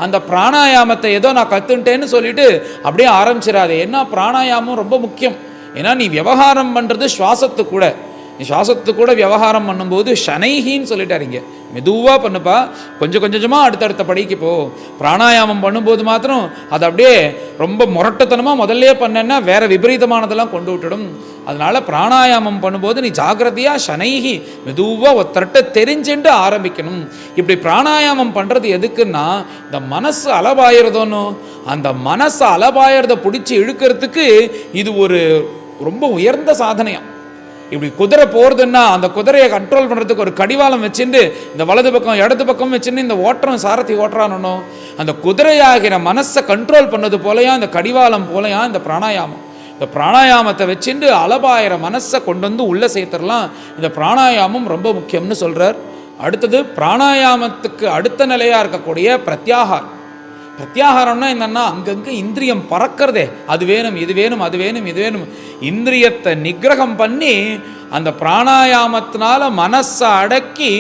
அந்த பிராணாயாமத்தை ஏதோ நான் கற்றுன்ட்டேன்னு சொல்லிட்டு அப்படியே ஆரம்பிச்சிடாது. ஏன்னா பிராணாயாமம் ரொம்ப முக்கியம். ஏன்னா நீ விவகாரம் பண்ணுறது சுவாசத்து கூட. நீ சுவாசத்து கூட விவகாரம் பண்ணும்போது ஷனைஹின்னு சொல்லிட்டாருங்க. மெதுவாக பண்ணுப்பா, கொஞ்சம் கொஞ்சமாக அடுத்தடுத்த படிக்கு போ. பிராணாயாமம் பண்ணும்போது மாத்திரம் அது அப்படியே ரொம்ப முரட்டுத்தனமாக முதல்ல பண்ணேன்னா வேற விபரீதமானதெல்லாம் கொண்டு விட்டுடும். அதனால பிராணாயாமம் பண்ணும்போது நீ ஜாகிரதையாக ஷனைஹி மெதுவாக ஒருத்தரட்ட தெரிஞ்சுட்டு ஆரம்பிக்கணும். இப்படி பிராணாயாமம் பண்ணுறது எதுக்குன்னா, இந்த மனசு அலபாயிரதோன்னு அந்த மனசு அலபாயிரதை பிடிச்சி இழுக்கிறதுக்கு இது ஒரு ரொம்ப உயர்ந்த சாதனையாம். இப்படி குதிரை போகிறதுன்னா அந்த குதிரையை கண்ட்ரோல் பண்ணுறதுக்கு ஒரு கடிவாளம் வச்சுட்டு இந்த வலது பக்கம் இடது பக்கம் வச்சுட்டு இந்த ஓட்டுறோம் சாரதி ஓட்டுறானோ, அந்த குதிரையாகிற மனசை கண்ட்ரோல் பண்ணது போலையா இந்த கடிவாளம் போலையா இந்த பிராணாயாமம். இந்த பிராணாயாமத்தை வச்சுட்டு அலபாயிர மனசை கொண்டு வந்து உள்ளே சேர்த்துடலாம். இந்த பிராணாயாமம் ரொம்ப முக்கியம்னு சொல்கிறார். அடுத்தது பிராணாயாமத்துக்கு அடுத்த நிலையாக இருக்கக்கூடிய பிரத்யாகாரம். பிரத்யாகாரம்னா என்னன்னா, அங்கங்கே இந்திரியம் பறக்கிறதே, அது வேணும் இது வேணும் அது வேணும் இது வேணும். இந்திரியத்தை நிகிரகம் பண்ணி அந்த பிராணாயாமத்தினால மனசை அடக்கி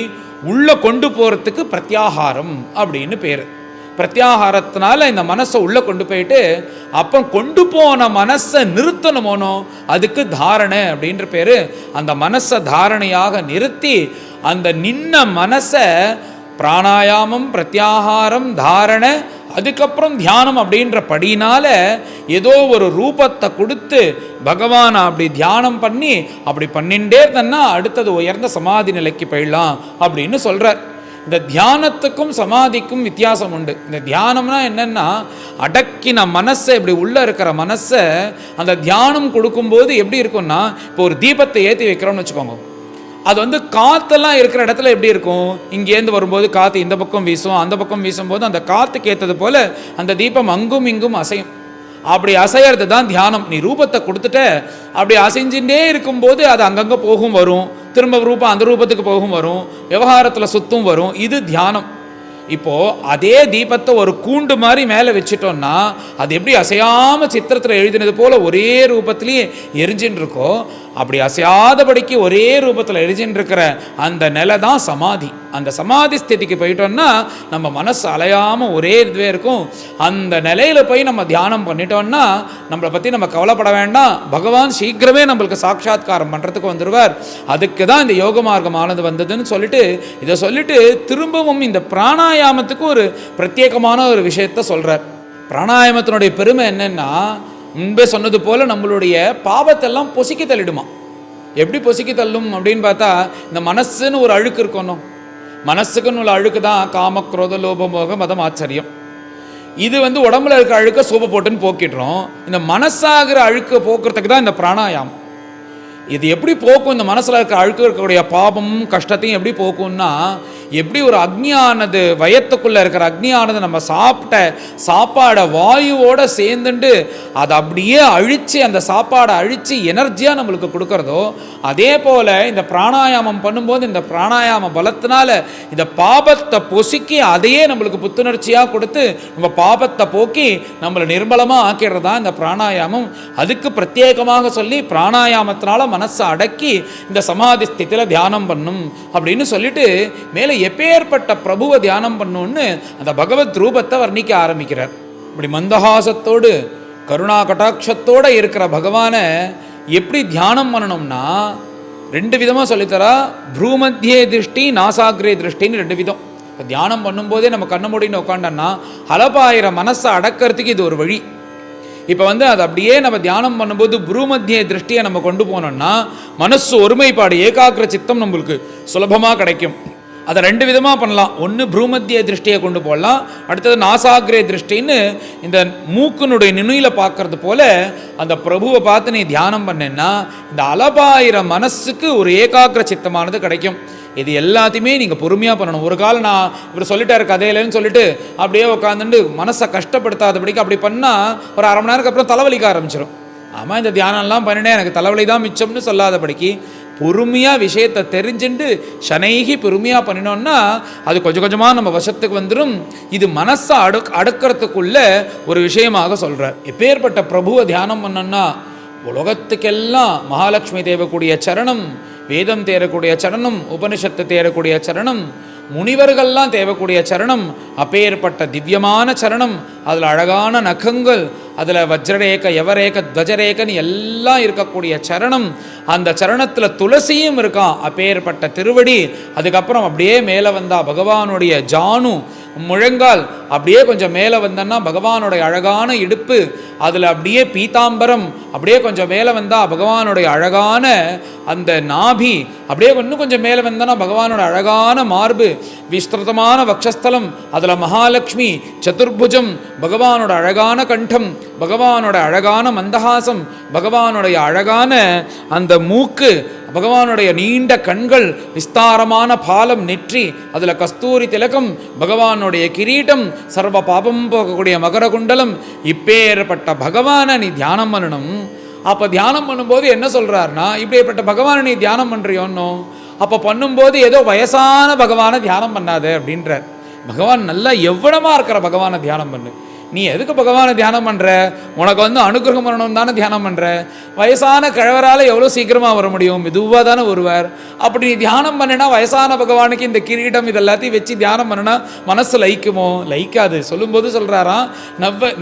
உள்ளே கொண்டு போகிறதுக்கு பிரத்யாகாரம் அப்படின்னு பேர். பிரத்யாகாரத்தினால இந்த மனசை உள்ளே கொண்டு போயிட்டு அப்புறம் கொண்டு போன மனசை நிறுத்தணுமோனோ அதுக்கு தாரணை அப்படின்ற பேர். அந்த மனசை தாரணையாக நிறுத்தி அந்த நின்ன மனசை பிராணாயாமம் பிரத்யாகாரம் தாரணை அதுக்கப்புறம் தியானம் அப்படின்ற படினால ஏதோ ஒரு ரூபத்தை கொடுத்து பகவானை அப்படி தியானம் பண்ணி அப்படி பண்ணிகிட்டே இருந்தன்னா அடுத்தது உயர்ந்த சமாதி நிலைக்கு போயிடலாம் அப்படின்னு சொல்கிறார். இந்த தியானத்துக்கும் சமாதிக்கும் வித்தியாசம் உண்டு. இந்த தியானம்னா என்னென்னா, அடக்கின மனசை இப்படி உள்ளே இருக்கிற மனசை அந்த தியானம் கொடுக்கும்போது எப்படி இருக்கும்னா, இப்போ ஒரு தீபத்தை ஏற்றி வைக்கிறோம்னு வச்சுக்கோங்க. அது காற்றெல்லாம் இருக்கிற இடத்துல எப்படி இருக்கும், இங்கேருந்து வரும்போது காற்று இந்த பக்கம் வீசும், அந்த பக்கம் வீசும்போது அந்த காற்றுக்கு ஏற்றது போல் அந்த தீபம் அங்கும் இங்கும் அசையும். அப்படி அசைகிறது தான் தியானம். நீ ரூபத்தை கொடுத்துட்ட அப்படி அசைஞ்சுட்டே இருக்கும்போது அது அங்கங்கே போகும் வரும், திரும்ப ரூபம் அந்த ரூபத்துக்கு போகும் வரும், விவகாரத்தில் சுத்தும் வரும். இது தியானம். இப்போது அதே தீபத்தை ஒரு கூண்டு மாதிரி மேலே வச்சுட்டோன்னா அது எப்படி அசையாமல் சித்திரத்தில் எழுதினது போல் ஒரே ரூபத்திலேயே எரிஞ்சின்னு இருக்கோ, அப்படி அசையாதபடிக்கு ஒரே ரூபத்தில் எரிஞ்சின்னு இருக்கிற அந்த நிலை தான் சமாதி. அந்த சமாதி ஸ்திதிக்கு போயிட்டோம்னா நம்ம மனசு அலையாமல் ஒரே இதுவே இருக்கும். அந்த நிலையில் போய் நம்ம தியானம் பண்ணிட்டோம்னா நம்மளை பற்றி நம்ம கவலைப்பட வேண்டாம். பகவான் சீக்கிரமே நம்மளுக்கு சாட்சாத்காரம் பண்ணுறதுக்கு வந்துடுவார். அதுக்கு தான் இந்த யோக மார்க்கமானது வந்ததுன்னு சொல்லிட்டு இதை சொல்லிட்டு திரும்பவும் இந்த பிராணாயாமத்துக்கு ஒரு பிரத்யேகமான ஒரு விஷயத்த சொல்கிறார். பிராணாயாமத்தினுடைய பெருமை என்னன்னா, முன்பே சொன்னது போல நம்மளுடைய பாவத்தெல்லாம் பொசுக்கி தள்ளிடுமா. எப்படி பொசுக்கி தள்ளும் அப்படின்னு பார்த்தா, இந்த மனசுன்னு ஒரு அழுக்கு இருக்கணும். மனசுக்குன்னு உள்ள அழுக்கு தான் காம, குரோத, லோப, மோக, மதம், ஆச்சரியம். இது உடம்புல இருக்க அழுக்க சோப்பு போட்டுன்னு போக்கிடுறோம். இந்த மனசாகிற அழுக்க போக்குறதுக்கு தான் இந்த பிராணாயாமம். இது எப்படி போக்கும்? இந்த மனசில் இருக்க அழுக்க இருக்கக்கூடிய பாபமும் கஷ்டத்தையும் எப்படி போக்கும்னா, எப்படி ஒரு அக்னியானது வயத்துக்குள்ளே இருக்கிற அக்னியானது நம்ம சாப்பிட்ட சாப்பாடை வாயுவோடு சேர்ந்துட்டு அதை அப்படியே அழித்து, அந்த சாப்பாடை அழித்து எனர்ஜியாக நம்மளுக்கு கொடுக்குறதோ, அதே போல் இந்த பிராணாயாமம் பண்ணும்போது இந்த பிராணாயாம பலத்தினால இந்த பாபத்தை பொசுக்கி அதையே நம்மளுக்கு புத்துணர்ச்சியாக கொடுத்து நம்ம பாபத்தை போக்கி நம்மளை நிர்மலமாக ஆக்கிடுறது தான் இந்த பிராணாயாமம். அதுக்கு பிரத்யேகமாக சொல்லி பிராணாயாமத்தினால மனசை அடக்கி இந்த சமாதி ஸ்திதியில் தியானம் பண்ணும் அப்படின்னு சொல்லிட்டு மேலே எப்பேற்பட்ட பிரபுவை தியானம் பண்ணுன்னு அந்த பகவத் ரூபத்தை வர்ணிக்க ஆரம்பிக்கிறார். இப்படி மந்தஹாசத்தோடு கருணா கட்டாட்சத்தோடு இருக்கிற பகவானை எப்படி தியானம் பண்ணணும்னா 2 விதமாக சொல்லித்தரா. ப்ரூமத்தியே திருஷ்டி, நாசாகிரே திருஷ்டின்னு 2 விதம். இப்போ தியானம் பண்ணும்போதே நம்ம கண்ண மூடின்னு உட்காண்டோன்னா அலபாயிர மனசை அடக்கிறதுக்கு இது ஒரு வழி. இப்போ அது அப்படியே நம்ம தியானம் பண்ணும்போது ப்ரூமத்திய திருஷ்டியை நம்ம கொண்டு போனோம்னா மனசு ஒருமைப்பாடு, ஏகாகிர சித்தம் நம்மளுக்கு சுலபமாக கிடைக்கும். அதை 2 விதமாக பண்ணலாம். ஒன்று ப்ரூமத்திய திருஷ்டியை கொண்டு போடலாம், அடுத்தது நாசாகிரே திருஷ்டின்னு இந்த மூக்குனுடைய நுனியில் பார்க்கறது போல அந்த பிரபுவை பார்த்து நீ தியானம் பண்ணேன்னா இந்த அலபாயிர மனசுக்கு ஒரு ஏகாகிர சித்தமானது கிடைக்கும். இது எல்லாத்தையுமே நீங்கள் பொறுமையாக பண்ணணும். ஒரு காலம் நான் இவர் சொல்லிட்டாரு கதையிலன்னு சொல்லிட்டு அப்படியே உட்காந்துட்டு மனசை கஷ்டப்படுத்தாதபடிக்கு அப்படி பண்ணால் ஒரு அரை மணி நேரத்துக்கு அப்புறம் தலைவலிக்க ஆரம்பிச்சிடும். ஆமாம், இந்த தியானம்லாம் பண்ணினேன் எனக்கு தலைவலி தான் மிச்சம்னு சொல்லாதபடிக்கு பொறுமையாக விஷயத்தை தெரிஞ்சுட்டு சனைகி பொறுமையாக பண்ணினோன்னா அது கொஞ்சம் கொஞ்சமாக நம்ம வசத்துக்கு வந்துடும். இது மனசை அடுக்கிறதுக்குள்ள ஒரு விஷயமாக சொல்கிறார். எப்பேற்பட்ட பிரபுவை தியானம் பண்ணோன்னா உலகத்துக்கெல்லாம் மகாலட்சுமி தேவக்கூடிய சரணம், வேதம் தேரக்கூடிய சரணம், உபனிஷத்து தேரக்கூடிய சரணம், முனிவர்கள்லாம் தேவக்கூடிய சரணம், அப்பேற்பட்ட திவ்யமான சரணம். அதில் அழகான நகங்கள், அதில் வஜ்ரரேக, யவரேக, துவஜரேகன்னு எல்லாம் இருக்கக்கூடிய சரணம். அந்த சரணத்தில் துளசியும் இருக்கான், அப்பேற்பட்ட திருவடி. அதுக்கப்புறம் அப்படியே மேலே வந்தா பகவானுடைய ஜானு முழங்கால், அப்படியே கொஞ்சம் மேலே வந்தோன்னா பகவானுடைய அழகான இடுப்பு, அதில் அப்படியே பீதாம்பரம், அப்படியே கொஞ்சம் மேலே வந்தால் பகவானுடைய அழகான அந்த நாபி, அப்படியே இன்னும் கொஞ்சம் மேலே வந்தோன்னா பகவானோட அழகான மார்பு, விஸ்திருதமான வக்ஷஸ்தலம், அதில் மகாலட்சுமி சதுர்புஜம், பகவானோட அழகான கண்டம், பகவானோட அழகான மந்தஹாசம், பகவானுடைய அழகான அந்த மூக்கு, பகவானுடைய நீண்ட கண்கள், விஸ்தாரமான பாலம் நெற்றி, அதில் கஸ்தூரி திலகம், பகவானுடைய கிரீட்டம், சர்வ பாபம் போகக்கூடிய மகர குண்டலம். இப்பேற்பட்ட பகவானை நீ தியானம் பண்ணணும். அப்போ தியானம் பண்ணும்போது என்ன சொல்கிறாருன்னா, இப்படிப்பட்ட பகவானை நீ தியானம் பண்ணுறியோன்னோ, அப்போ பண்ணும்போது ஏதோ வயசான பகவானை தியானம் பண்ணாது அப்படின்றார். பகவான் நல்லா எவ்வளமாக இருக்கிற பகவானை தியானம் பண்ணு. நீ எதுக்கு பகவானை தியானம் பண்ணுற? உனக்கு அனுகிரகம் பண்ணணும் தானே தியானம் பண்ணுற. வயசான கிழவரால் எவ்வளோ சீக்கிரமாக வர முடியும்? மெதுவாக தானே வருவார். அப்படி நீ தியானம் பண்ணினா வயசான பகவானுக்கு இந்த கிரீடம் இது எல்லாத்தையும் வச்சு தியானம் பண்ணினா மனசு லயிக்குமோ? லயிக்காது. சொல்லும்போது சொல்கிறாராம்,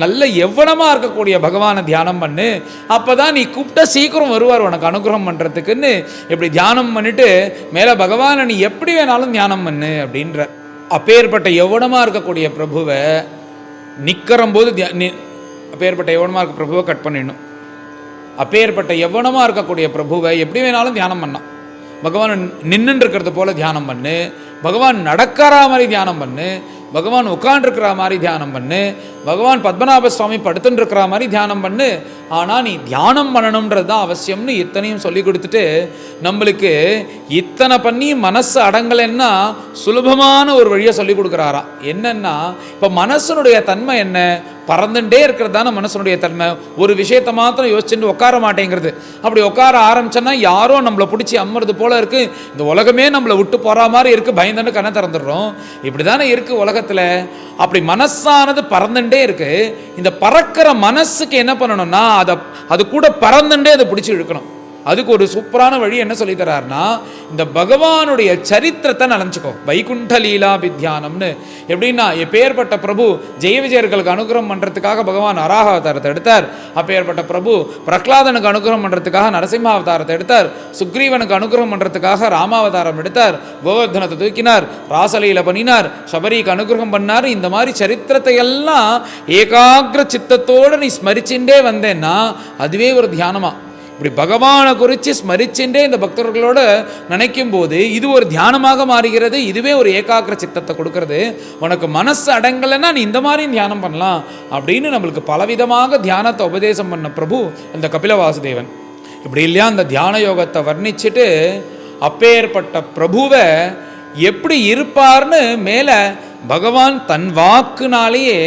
நல்ல எவ்வளமாக இருக்கக்கூடிய பகவானை தியானம் பண்ணு, அப்போ தான் நீ கூப்பிட்டா சீக்கிரம் வருவார் உனக்கு அனுகிரகம் பண்ணுறதுக்குன்னு. இப்படி தியானம் பண்ணிட்டு மேலே பகவானை நீ எப்படி வேணாலும் தியானம் பண்ணு அப்படின்ற. அப்பேற்பட்ட எவ்வளமாக இருக்கக்கூடிய பிரபுவை நிற்கிறம்போது அப்பேற்பட்ட எவ்வளமாக இருக்க பிரபுவை கட் பண்ணிடணும். அப்பேற்பட்ட எவ்வளமாக இருக்கக்கூடிய பிரபுவை எப்படி வேணாலும் தியானம் பண்ணான். பகவான் நின்றுன்னு இருக்கிறது போல் தியானம் பண்ணு, பகவான் நடக்கிற மாதிரி தியானம் பண்ணு, பகவான் உட்காண்டிருக்கிற மாதிரி தியானம் பண்ணு, பகவான் பத்மநாப சுவாமி படுத்துன்னு இருக்கிற மாதிரி தியானம் பண்ணு. ஆனால் நீ தியானம் பண்ணணுன்றது தான் அவசியம்னு இத்தனையும் சொல்லி கொடுத்துட்டு நம்மளுக்கு இத்தனை பண்ணி மனசு அடங்கலைன்னா சுலபமான ஒரு வழியை சொல்லி கொடுக்குறாரா. என்னன்னா, இப்போ மனசனுடைய தன்மை என்ன? பறந்துட்டே இருக்கிறது தானே மனசனுடைய தன்மை. ஒரு விஷயத்தை மாத்திரம் யோசிச்சுட்டு உட்கார மாட்டேங்கிறது. அப்படி உட்கார ஆரம்பிச்சோன்னா யாரோ நம்மளை பிடிச்சி அம்மறது போல இருக்குது, இந்த உலகமே நம்மளை விட்டு போகிற மாதிரி இருக்குது, பயந்துன்னு கண்ணை திறந்துடுறோம். இப்படி தானே இருக்குது உலகத்தில். அப்படி மனசானது பறந்துட்டே இருக்கு. இந்த பறக்கிற மனசுக்கு என்ன பண்ணணும்னா, அது கூட பறந்துட்டே அதை பிடிச்சி இழுக்கணும். அதுக்கு ஒரு சூப்பரான வழி என்ன சொல்லி தரார்னா, இந்த பகவானுடைய சரித்திரத்தை நினைச்சுக்கோ. வைகுண்ட லீலா வித்யானம்னு எப்படின்னா, எப்பேற்பட்ட பிரபு ஜெய விஜயர்களுக்கு அனுகிரகம் பண்றதுக்காக பகவான் வராக அவதாரத்தை எடுத்தார். அப்பேற்பட்ட பிரபு பிரகலாதனுக்கு அனுகிரகம் பண்றதுக்காக நரசிம்ம அவதாரத்தை எடுத்தார். சுக்ரீவனுக்கு அனுகிரகம் பண்றதுக்காக ராமாவதாரம் எடுத்தார். கோவர்தனத்தை தூக்கினார், ராசலீல பண்ணினார், சபரிக்கு அனுகிரகம் பண்ணார். இந்த மாதிரி சரித்திரத்தை எல்லாம் ஏகாகிர சித்தத்தோடு நீ ஸ்மரிச்சுட்டே வந்தேன்னா அதுவே ஒரு தியானமா. இப்படி பகவானை குறித்து ஸ்மரிச்சுட்டே இந்த பக்தர்களோட நினைக்கும் போது இது ஒரு தியானமாக மாறுகிறது. இதுவே ஒரு ஏகாகிர சித்தத்தை கொடுக்கறது. உனக்கு மனசு அடங்கலைன்னா நீ இந்த மாதிரி தியானம் பண்ணலாம் அப்படின்னு நம்மளுக்கு பலவிதமாக தியானத்தை உபதேசம் பண்ண பிரபு இந்த கபில வாசுதேவன். இப்படி இல்லையா அந்த தியான யோகத்தை வர்ணிச்சுட்டு அப்பேற்பட்ட பிரபுவை எப்படி இருப்பார்னு மேலே பகவான் தன் வாக்குனாலேயே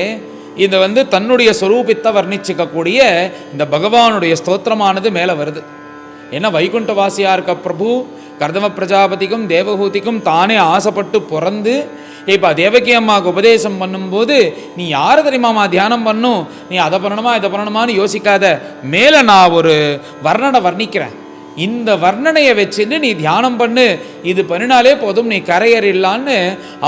இந்த தன்னுடைய ஸ்வரூபித்தை வர்ணிச்சிக்கக்கூடிய இந்த பகவானுடைய ஸ்தோத்திரமானது மேலே வருது. ஏன்னா வைகுண்டவாசியாக இருக்க பிரபு கர்தம பிரஜாபதிக்கும் தேவகூதிக்கும் தானே ஆசைப்பட்டு பிறந்து இப்போ தேவகி அம்மாவுக்கு உபதேசம் பண்ணும்போது நீ யாரை தெரியுமாம்மா தியானம் பண்ணும், நீ அதை பண்ணணுமா இதை பண்ணணுமான்னு யோசிக்காத, மேலே நான் ஒரு வர்ணனை வர்ணிக்கிறேன், இந்த வர்ணனையை வச்சுன்னு நீ தியானம் பண்ணு, இது பண்ணினாலே போதும், நீ கரையறிடலான்னு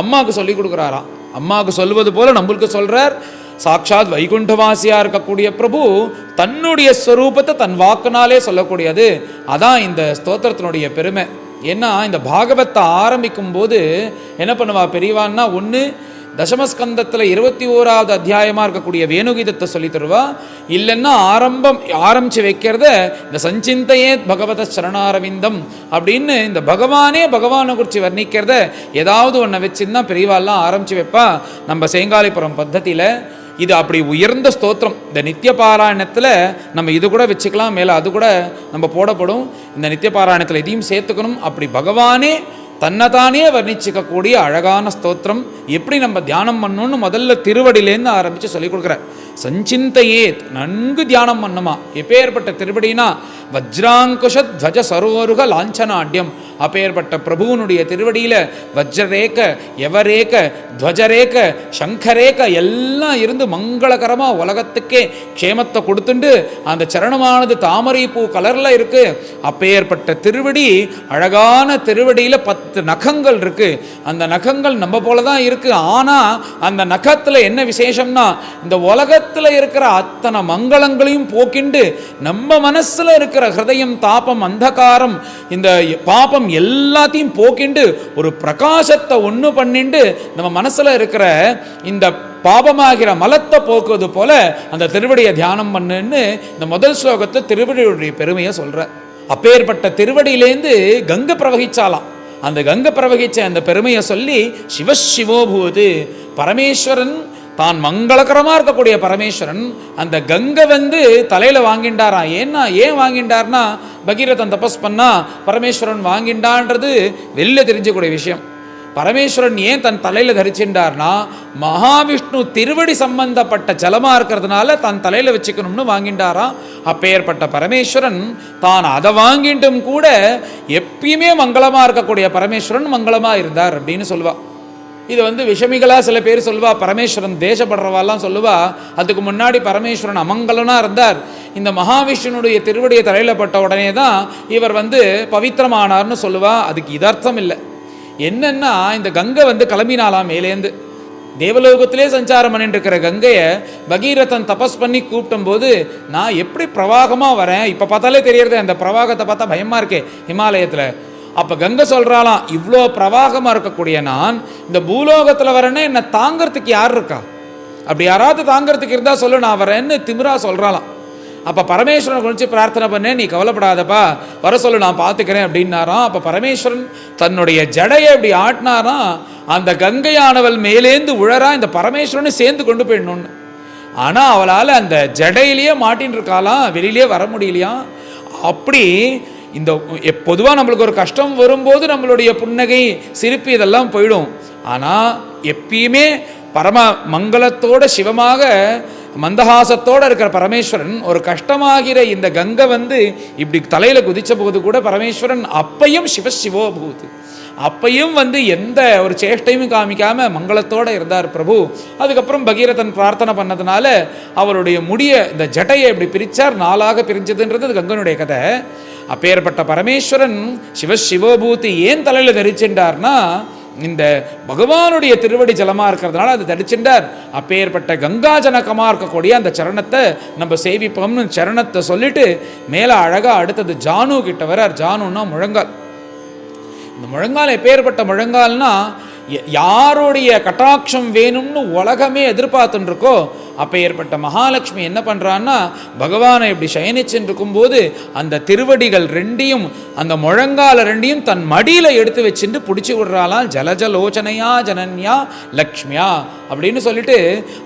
அம்மாவுக்கு சொல்லி கொடுக்குறாராம். அம்மாவுக்கு சொல்வது போல நம்மளுக்கு சொல்கிறார். சாட்சாத் வைகுண்டவாசியாக இருக்கக்கூடிய பிரபு தன்னுடைய ஸ்வரூபத்தை தன் வாக்குனாலே சொல்லக்கூடியது. அதான் இந்த ஸ்தோத்திரத்தினுடைய பெருமை. ஏன்னா இந்த பாகவத்தை ஆரம்பிக்கும் போது என்ன பண்ணுவா பெரியவான்னா, ஒன்று தசமஸ்கந்தத்தில் 21வது அத்தியாயமாக இருக்கக்கூடிய வேணுகீதத்தை சொல்லி தருவா, இல்லைன்னா ஆரம்பித்து வைக்கிறத இந்த சஞ்சிந்தையே பகவத சரணாரவிந்தம் அப்படின்னு இந்த பகவானை குறித்து வர்ணிக்கிறத ஏதாவது ஒன்றை வச்சுன்னா பெரியவாள்லாம் ஆரம்பித்து வைப்பா. நம்ம சேங்காலிபுரம் பத்ததியில் இது அப்படி உயர்ந்த ஸ்தோத்திரம். இந்த நித்திய பாராயணத்தில் நம்ம இது கூட வச்சுக்கலாம், மேலே அது கூட நம்ம போடப்படும். இந்த நித்திய பாராயணத்தில் இதையும் சேர்த்துக்கணும். அப்படி பகவானே தன்னைத்தானே வர்ணிச்சிக்கக்கூடிய அழகான ஸ்தோத்திரம். எப்படி நம்ம தியானம் பண்ணணும்னு முதல்ல திருவடியிலேருந்து ஆரம்பித்து சொல்லிக் கொடுக்குறார். சஞ்சிந்தையே நன்கு தியானம் பண்ணுமா. எப்பேற்பட்ட திருவடினா வஜ்ராங்குஷ துவஜ சரோருக லாஞ்சனாட்யம். அப்பேற்பட்ட பிரபுவனுடைய திருவடியில் வஜ்ரரேக யவரேக துவஜரேக சங்கரேக எல்லாம் இருந்து மங்களகரமாக உலகத்துக்கே க்ஷேமத்தை கொடுத்துண்டு அந்த சரணமானது தாமரை பூ கலரில் இருக்குது. அப்பேற்பட்ட திருவடி, அழகான திருவடியில் 10 நகங்கள் இருக்குது. அந்த நகங்கள் நம்ம போல தான் இருக்குது. ஆனால் அந்த நகத்தில் என்ன விசேஷம்னா, இந்த உலகத்தில் இருக்கிற அத்தனை மங்களங்களையும் போக்கிண்டு நம்ம மனசில் இருக்கிற ஹிருதயம் தாபம் அந்தகாரம் இந்த பாபம் எல்லாத்தையும் போக்கிண்டு ஒரு பிரகாசத்தை ஒன்று பண்ணிண்டு நம்ம மனசில் இருக்கிற இந்த பாபமாகிற மலத்தை போக்குவது போல அந்த திருவடியை தியானம் பண்ணுன்னு இந்த முதல் ஸ்லோகத்தை திருவடியுடைய பெருமையை சொல்ற. அப்பேற்பட்ட திருவடியிலேருந்து கங்கை பிரவகிச்சாலாம். அந்த கங்கை பிரவகிச்ச அந்த பெருமையை சொல்லி சிவசிவோபூது பரமேஸ்வரன் தான் மங்களகரமாக இருக்கக்கூடிய பரமேஸ்வரன் அந்த கங்கை தலையில் வாங்கிண்டாராம். ஏன் வாங்கிண்டார்னா, பகீரதன் தபஸ் பண்ணா பரமேஸ்வரன் வாங்கிண்டான்றது வெளில தெரிஞ்சக்கூடிய விஷயம். பரமேஸ்வரன் ஏன் தன் தலையில் தரிச்சின்றார்னா, மகாவிஷ்ணு திருவடி சம்பந்தப்பட்ட ஜலமாக இருக்கிறதுனால தன் தலையில் வச்சுக்கணும்னு வாங்கிண்டாராம். அப்பேற்பட்ட பரமேஸ்வரன் தான் அதை வாங்கிட்டும் கூட எப்பயுமே மங்களமாக இருக்கக்கூடிய பரமேஸ்வரன் மங்களமாக இருந்தார் அப்படின்னு சொல்லுவா. இது விஷமிகளாக சில பேர் சொல்லுவா, பரமேஸ்வரன் தேசப்படுறவாலாம் சொல்லுவா. அதுக்கு முன்னாடி பரமேஸ்வரன் அமங்கலனாக இருந்தார். இந்த மகாவிஷ்ணுடைய திருவடியை தலையில் பட்ட உடனே தான் இவர் பவித்திரமானார்னு சொல்லுவா. அதுக்கு இதர்த்தம் இல்லை. என்னன்னா, இந்த கங்கை கிளம்பினாலாம் மேலேந்து தேவலோகத்திலே சஞ்சாரம் பண்ணிட்டு இருக்கிற கங்கையை பகீரதன் தபஸ் பண்ணி கூப்பிட்டும் போது, நான் எப்படி பிரவாகமாக வரேன், இப்போ பார்த்தாலே தெரியறது, அந்த பிரவாகத்தை பார்த்தா பயமாக இருக்கே ஹிமாலயத்தில். அப்போ கங்கை சொல்கிறாளாம், இவ்வளோ பிரவாகமாக இருக்கக்கூடிய நான் இந்த பூலோகத்தில் வரேன்னு என்னை தாங்கிறதுக்கு யார் இருக்கா, அப்படி யாராவது தாங்கிறதுக்கு இருந்தால் சொல்லு, நான் வரேன்னு திமிரா சொல்கிறாளாம். அப்போ பரமேஸ்வரனை குறித்து பிரார்த்தனை பண்ணேன், நீ கவலைப்படாதப்பா, வர சொல்லு, நான் பார்த்துக்கிறேன் அப்படின்னாராம். அப்போ பரமேஸ்வரன் தன்னுடைய ஜடையை அப்படி ஆட்டினாராம். அந்த கங்கையானவள் மேலேந்து உழறா இந்த பரமேஸ்வரனை சேர்ந்து கொண்டு போயிடணும்னு. ஆனால் அவளால் அந்த ஜடையிலேயே மாட்டின்னு இருக்காளாம், வெளியிலே வர முடியலையா. அப்படி இந்த பொதுவாக நம்மளுக்கு ஒரு கஷ்டம் வரும்போது நம்மளுடைய புன்னகை சிரிப்பு இதெல்லாம் போயிடும். ஆனால் எப்பயுமே பரம மங்களத்தோட சிவமாக மந்தஹாசத்தோடு இருக்கிற பரமேஸ்வரன் ஒரு கஷ்டமாகிற இந்த கங்கை இப்படி தலையில் குதித்த போது கூட பரமேஸ்வரன் அப்பையும் சிவசிவோபூத், அப்பையும் எந்த ஒரு சேஷ்டையும் காமிக்காமல் மங்களத்தோடு இருந்தார் பிரபு. அதுக்கப்புறம் பகீரதன் பிரார்த்தனை பண்ணதுனால அவருடைய முடிய இந்த ஜட்டையை இப்படி பிரித்தார், 4ஆக பிரிஞ்சதுன்றது கங்கனுடைய கதை. அப்பேற்பட்ட பரமேஸ்வரன் சிவபூதி ஏன் தலையில் தரிச்சுட்டார்னா இந்த பகவானுடைய திருவடி ஜலமாக இருக்கிறதுனால அது தரிச்சுட்டார். அப்பேற்பட்ட கங்காஜனகமாக இருக்கக்கூடிய அந்த சரணத்தை நம்ம சேவிப்போம்னு சரணத்தை சொல்லிட்டு மேலே அழகாக அடுத்தது ஜானு கிட்ட வரார். ஜானுன்னா முழங்கால். இந்த முழங்கால் எப்பேற்பட்ட முழங்கால்னா யாருடைய கட்டாட்சம் வேணும்னு உலகமே எதிர்பார்த்துட்டு இருக்கோ அப்போ ஏற்பட்ட மகாலட்சுமி என்ன பண்ணுறான்னா பகவானை இப்படி சயனிச்சுட்டு இருக்கும்போது அந்த திருவடிகள் ரெண்டையும் அந்த முழங்கால ரெண்டையும் தன் மடியில் எடுத்து வச்சுட்டு பிடிச்சி விடுறாலாம். ஜலஜலோச்சனையா ஜனன்யா லக்ஷ்மியா அப்படின்னு சொல்லிட்டு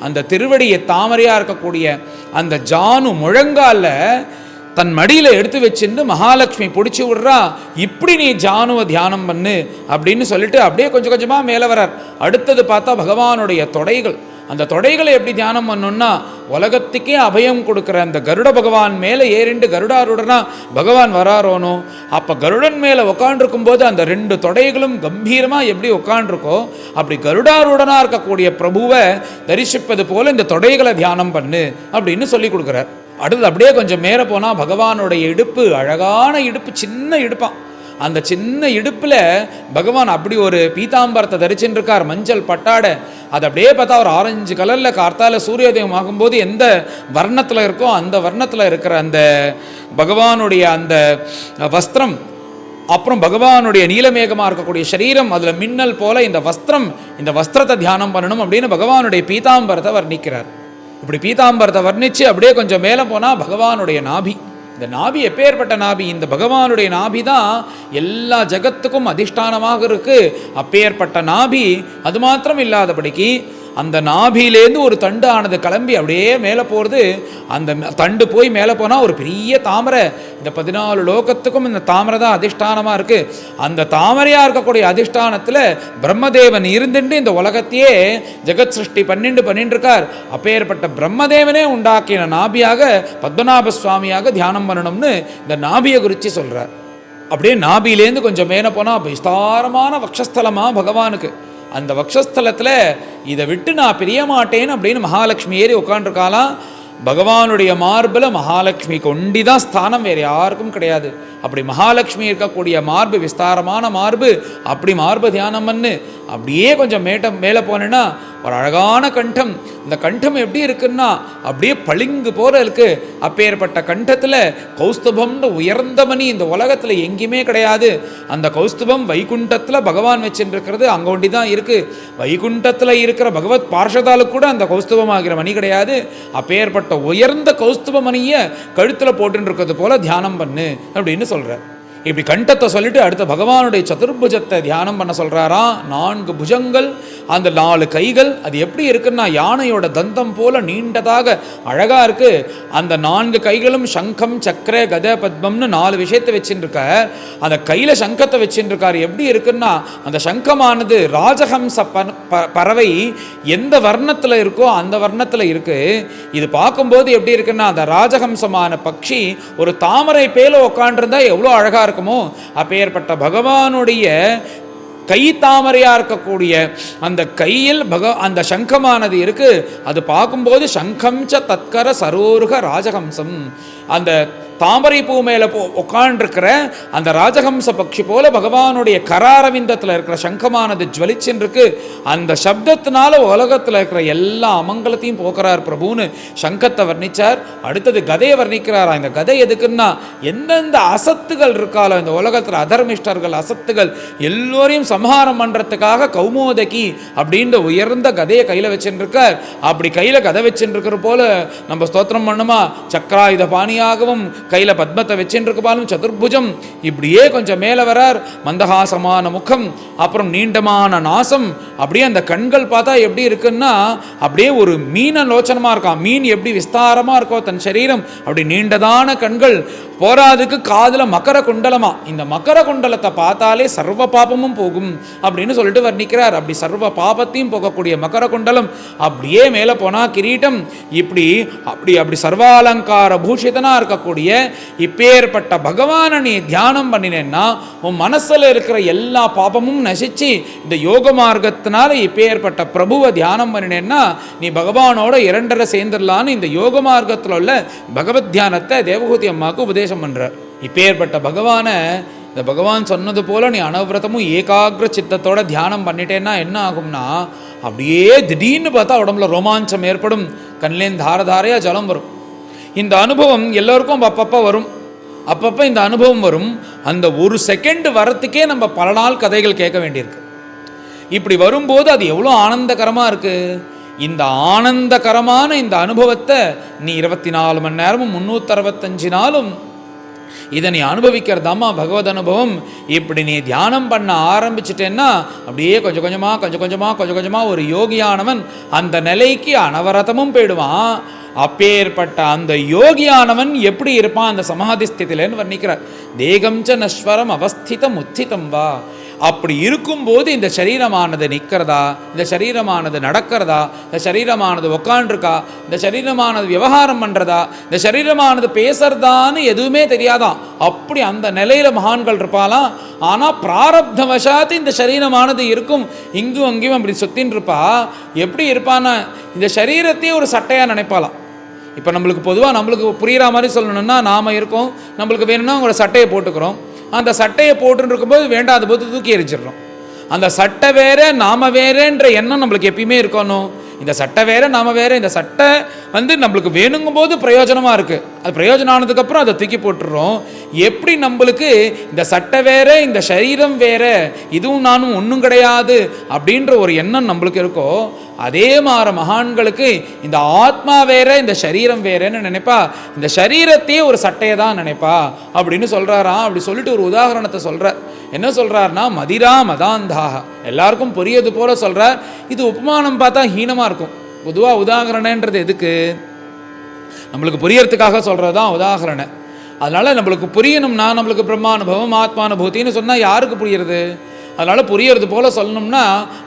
அந்த திருவடியை தாமரையாக இருக்கக்கூடிய அந்த ஜானு முழங்கால தன் மடியில் எடுத்து வச்சுட்டு மகாலட்சுமி பிடிச்சி விட்றா. இப்படி நீ ஜானுவை தியானம் பண்ணு அப்படின்னு சொல்லிட்டு அப்படியே கொஞ்சம் கொஞ்சமாக மேலே வரார். அடுத்தது பார்த்தா பகவானுடைய தொடைகள். அந்த தொடைகளை எப்படி தியானம் பண்ணணும்னா உலகத்துக்கே அபயம் கொடுக்குற அந்த கருட பகவான் மேலே ஏறிண்டு கருடாருடனா பகவான் வராரோனோ அப்போ கருடன் மேலே உட்காண்டிருக்கும் போது அந்த 2 தொடைகளும் கம்பீரமாக எப்படி உட்காண்டிருக்கோ அப்படி கருடாருடனாக இருக்கக்கூடிய பிரபுவை தரிசிப்பது போல இந்த தொடைகளை தியானம் பண்ணு அப்படின்னு சொல்லி கொடுக்குறார். அடுத்து அப்படியே கொஞ்சம் மேலே போனால் பகவானுடைய இடுப்பு, அழகான இடுப்பு, சின்ன இடுப்பான். அந்த சின்ன இடுப்பில் பகவான் அப்படி ஒரு பீதாம்பரத்தை தரிச்சுட்டு இருக்கார், மஞ்சள் பட்டாடை. அது அப்படியே பார்த்தா ஒரு ஆரஞ்சு கலரில் கார்த்தால சூரியோதயம் ஆகும்போது எந்த வர்ணத்தில் இருக்கோ அந்த வர்ணத்தில் இருக்கிற அந்த பகவானுடைய அந்த வஸ்திரம், அப்புறம் பகவானுடைய நீலமேகமாக இருக்கக்கூடிய சரீரம், அதில் மின்னல் போல இந்த வஸ்திரம், இந்த வஸ்திரத்தை தியானம் பண்ணணும் அப்படின்னு பகவானுடைய பீதாம்பரத்தை வர்ணிக்கிறார். இப்படி பீதாம்பரத்தை வர்ணித்து அப்படியே கொஞ்சம் மேலே போனால் பகவானுடைய நாபி. இந்த நாபி எப்பேற்பட்ட நாபி? இந்த பகவானுடைய நாபி தான் எல்லா ஜகத்துக்கும் அதிஷ்டானமாக இருக்குது. அப்பேற்பட்ட நாபி அது மாத்திரம் இல்லாதபடிக்கு அந்த நாபியிலேருந்து ஒரு தண்டு ஆனது கிளம்பி அப்படியே மேலே போகிறது. அந்த தண்டு போய் மேலே போனால் ஒரு பெரிய தாமரை. இந்த 14 லோகத்துக்கும் இந்த தாமரை தான் அதிஷ்டானமாக இருக்குது. அந்த தாமரையாக இருக்கக்கூடிய அதிஷ்டானத்தில் பிரம்மதேவன் இருந்துட்டு இந்த உலகத்தையே ஜெகத் சிருஷ்டி பண்ணிட்டு இருக்கார். அப்பேற்பட்ட பிரம்மதேவனே உண்டாக்கின நாபியாக பத்மநாப சுவாமியாக தியானம் பண்ணணும்னு இந்த நாபியை குறித்து சொல்கிறார். அப்படியே நாபியிலேருந்து கொஞ்சம் மேலே போனால் விஸ்தாரமான வக்ஷஸ்தலமாக பகவானுக்கு. அந்த வக்ஷஸ்தலத்தில் இதை விட்டு நான் பிரிய மாட்டேன் அப்படின்னு மகாலட்சுமி ஏறி உட்காண்டிருக்காலாம். பகவானுடைய மார்பில் மகாலட்சுமி கொண்டிதான் ஸ்தானம், வேறு யாருக்கும் கிடையாது. அப்படி மகாலட்சுமி இருக்கக்கூடிய மார்பு, விஸ்தாரமான மார்பு, அப்படி மார்பு தியானம் பண்ணு. அப்படியே கொஞ்சம் மேலே போனேன்னா ஒரு அழகான கண்டம். இந்த கண்டம் எப்படி இருக்குன்னா அப்படியே பளிங்கு போல இருக்கு. அப்பேற்பட்ட கண்டத்தில் கௌஸ்துபம்னு உயர்ந்த மணி இந்த உலகத்தில் எங்கேயுமே கிடையாது. அந்த கௌஸ்துபம் வைகுண்டத்தில் பகவான் வச்சுருக்கிறது அங்கே ஒண்டி தான் இருக்குது. வைகுண்டத்தில் இருக்கிற பகவத் பார்ஷதாலுக்கு கூட அந்த கௌஸ்துபம் ஆகிற மணி கிடையாது. அப்பேற்பட்ட உயர்ந்த கௌஸ்துப மணியை கழுத்தில் போட்டுன்னு இருக்கிறது போல தியானம் பண்ணு அப்படின்னு சொல்கிறார். இப்படி கண்டத்தை சொல்லிட்டு அடுத்த பகவானுடைய சதுர்புஜத்தை தியானம் பண்ண சொல்கிறாராம். 4 புஜங்கள், அந்த 4 கைகள். அது எப்படி இருக்குன்னா யானையோட தந்தம் போல நீண்டதாக அழகாக இருக்குது. அந்த 4 கைகளும் சங்கம், சக்கர, கத, பத்மம்னு 4 விஷயத்தை வச்சுட்டு இருக்கார். அந்த கையில் சங்கத்தை வச்சுட்டு இருக்கார். எப்படி இருக்குன்னா அந்த சங்கமானது ராஜஹம்ச பறவை எந்த வர்ணத்தில் இருக்கோ அந்த வர்ணத்தில் இருக்குது. இது பார்க்கும்போது எப்படி இருக்குன்னா அந்த ராஜஹம்சமான பட்சி ஒரு தாமரை பேல உட்காண்டிருந்தா எவ்வளோ அழகாக இருக்குமோ அப்பேற்பட்ட பகவானுடைய கை தாமரையாக இருக்கக்கூடிய அந்த கையில் அந்த சங்கமானது இருக்கு. அது பார்க்கும்போது சங்கம் ச தத்கர சரோருக ராஜஹம்சம், அந்த தாமரை பூ மேலே உட்காண்டிருக்கிற அந்த ராஜஹம்ச பட்சி போல பகவானுடைய கராரவிந்தத்தில் இருக்கிற சங்கமானது ஜுவலிச்சுன்னு இருக்கு. அந்த சப்தத்தினால உலகத்தில் இருக்கிற எல்லா அமங்கலத்தையும் போக்குறார் பிரபுன்னு சங்கத்தை வர்ணிச்சார். அடுத்தது கதையை வர்ணிக்கிறாரா. இந்த கதை எதுக்குன்னா எந்தெந்த அசத்துகள் இருக்காலோ இந்த உலகத்தில் அதர்மிஷ்டர்கள், அசத்துகள் எல்லோரையும் சம்ஹாரம் பண்ணுறதுக்காக கௌமோதகி அப்படின்ற உயர்ந்த கதையை கையில் வச்சுருக்கார். அப்படி கையில் கதை வச்சுருக்கிற போல நம்ம ஸ்தோத்திரம் பண்ணுமா. சக்கராயுத பாணியாகவும் கையில் பத்மத்தை வச்சுருக்கப்பாலும் சதுர்புஜம். இப்படியே கொஞ்சம் மேலே வரார். மந்தஹாசமான முகம், அப்புறம் நீண்டமான நாசம். அப்படியே அந்த கண்கள் பார்த்தா எப்படி இருக்குன்னா அப்படியே ஒரு மீன லோச்சனமாக இருக்கான். மீன் எப்படி விஸ்தாரமாக இருக்கோ தன் சரீரம் அப்படி நீண்டதான கண்கள். போராதுக்கு காதில் மகர குண்டலமா. இந்த மகர குண்டலத்தை பார்த்தாலே சர்வ பாபமும் போகும் அப்படின்னு சொல்லிட்டு வர்ணிக்கிறார். அப்படி சர்வ பாபத்தையும் போகக்கூடிய மகர குண்டலம். அப்படியே மேலே போனால் கிரீட்டம். இப்படி அப்படி அப்படி சர்வாலங்கார பூஷிதனாக இருக்கக்கூடிய இப்பேற்பட்ட பகவானை நீ தியானம் பண்ணினேன்னா உன் மனசில் இருக்கிற எல்லா பாபமும் நசிச்சு இந்த யோக மார்க்கத்தினால இப்பேற்பட்ட பிரபுவை தியானம் பண்ணினேன்னா நீ பகவானோட 2.5 சேர்ந்துடலான்னு இந்த யோக மார்க்கத்தில் உள்ள பகவத் தியானத்தை தேவகூதி அம்மாவுக்கு உபதேசம் பண்ணுறார். இப்பேற்பட்ட பகவானை, இந்த பகவான் சொன்னது போல் நீ அனவிரதமும் ஏகாகிர சித்தத்தோட தியானம் பண்ணிட்டேன்னா என்ன ஆகும்னா, அப்படியே திடீர்னு பார்த்தா உடம்புல ரோமாஞ்சம் ஏற்படும், கண்லேருந்து தார தாரையாக ஜலம் வரும். இந்த அனுபவம் எல்லோருக்கும் அப்பப்போ வரும். அப்பப்போ இந்த அனுபவம் வரும். அந்த ஒரு செகண்ட் வரத்துக்கே நம்ம பல நாள் கதைகள் கேட்க வேண்டியிருக்கு. இப்படி வரும்போது அது எவ்வளோ ஆனந்தகரமாக இருக்குது. இந்த ஆனந்தகரமான இந்த அனுபவத்தை நீ 24 மணி நேரமும் 365 நாளும் இதை நீ அனுபவிக்கிறதாம்மா பகவத் அனுபவம். இப்படி நீ தியானம் பண்ண ஆரம்பிச்சிட்டேன்னா அப்படியே கொஞ்சம் கொஞ்சமாக ஒரு யோகியானவன் அந்த நிலைக்கு அனவரதமும் போயிடுவான். அப்பேற்பட்ட அந்த யோகியானவன் எப்படி இருப்பான் அந்த சமாதி ஸ்திதியிலன்னு வர்ணிக்கிறார். தேகம்ச நஸ்வரம் அவஸ்திதம் உத்திதம் வா. அப்படி இருக்கும்போது இந்த சரீரமானது நிற்கிறதா, இந்த சரீரமானது நடக்கிறதா, இந்த சரீரமானது உக்காண்டிருக்கா, இந்த சரீரமானது விவகாரம் பண்ணுறதா, இந்த சரீரமானது பேசுறதான்னு எதுவுமே தெரியாதான். அப்படி அந்த நிலையில் மகான்கள் இருப்பாலாம். ஆனால் பிராரப்தவசாத்து இந்த சரீரமானது இருக்கும், இங்கும் அங்கேயும் அப்படி சுத்தின்னு இருப்பா. எப்படி இருப்பான்னா இந்த சரீரத்தையே ஒரு சட்டையாக நினைப்பாலாம். இப்போ நம்மளுக்கு பொதுவாக நம்மளுக்கு புரிகிற மாதிரி சொல்லணும்னா, நாம் இருக்கோம், நம்மளுக்கு வேணும்னா ஒரு சட்டையை போட்டுக்கிறோம். அந்த சட்டையை போட்டுன்னு இருக்கும்போது வேண்டாத போது தூக்கி எரிச்சிடுறோம். அந்த சட்டை வேற நாம வேறேன்ற எண்ணம் நம்மளுக்கு எப்பயுமே இருக்கணும். இந்த சட்டை வேற நாம வேற, இந்த சட்டை நம்மளுக்கு வேணுங்கும் போது பிரயோஜனமாக இருக்குது, அது பிரயோஜனம் ஆனதுக்கப்புறம் அதை தூக்கி போட்டுடுறோம். எப்படி நம்மளுக்கு இந்த சட்டை வேற இந்த சரீரம் வேற, இதுவும் நானும் ஒன்றும் கிடையாது அப்படின்ற ஒரு எண்ணம் நம்மளுக்கு இருக்கோ, அதே மாதிரி மகான்களுக்கு இந்த ஆத்மா வேற இந்த சரீரம் வேறன்னு நினைப்பா. இந்த சரீரத்தையே ஒரு சட்டையை தான் நினைப்பா அப்படின்னு சொல்கிறாராம். அப்படி சொல்லிட்டு ஒரு உதாரணத்தை சொல்கிறார். என்ன சொல்கிறாருன்னா, மதிரா மதாந்தாக, எல்லாருக்கும் புரியது போல சொல்கிறார். இது உபமானம் பார்த்தா ஹீனமாக இருக்கும். பொதுவாக உதாகரணன்றது எதுக்கு, நம்மளுக்கு புரியறதுக்காக சொல்கிறது தான் உதாகரணை. அதனால் நம்மளுக்கு புரியணும்னா, நம்மளுக்கு பிரம்மானுபவம் ஆத்மானுபூத்தின்னு சொன்னால் யாருக்கு புரியுறது? அதனால் புரியறது போல் சொல்லணும்னா,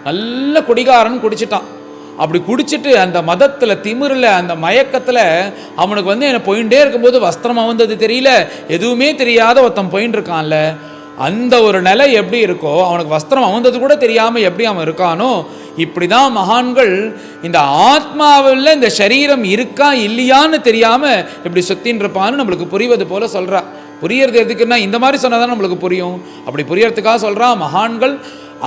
நல்ல குடிகாரன் குடிச்சிட்டான். அப்படி குடிச்சிட்டு அந்த மதத்தில் திமிரில் அந்த மயக்கத்தில் அவனுக்கு என்னை போயிட்டே இருக்கும்போது வஸ்திரம் அவந்தது தெரியல, எதுவுமே தெரியாத ஒருத்தன் போயின்னு இருக்கான்ல, அந்த ஒரு நிலை எப்படி இருக்கோ, அவனுக்கு வஸ்திரம் அவந்தது கூட தெரியாமல் எப்படி அவன் இருக்கானோ, இப்படி தான் மகான்கள் இந்த ஆத்மாவில் இந்த சரீரம் இருக்கா இல்லையான்னு தெரியாமல் இப்படி சுத்தின்னு இருப்பான்னு நம்மளுக்கு புரிவது போல சொல்கிறா. புரியறது எதுக்குன்னா, இந்த மாதிரி சொன்னால் தான் நம்மளுக்கு புரியும். அப்படி புரியறதுக்காக சொல்கிறான், மகான்கள்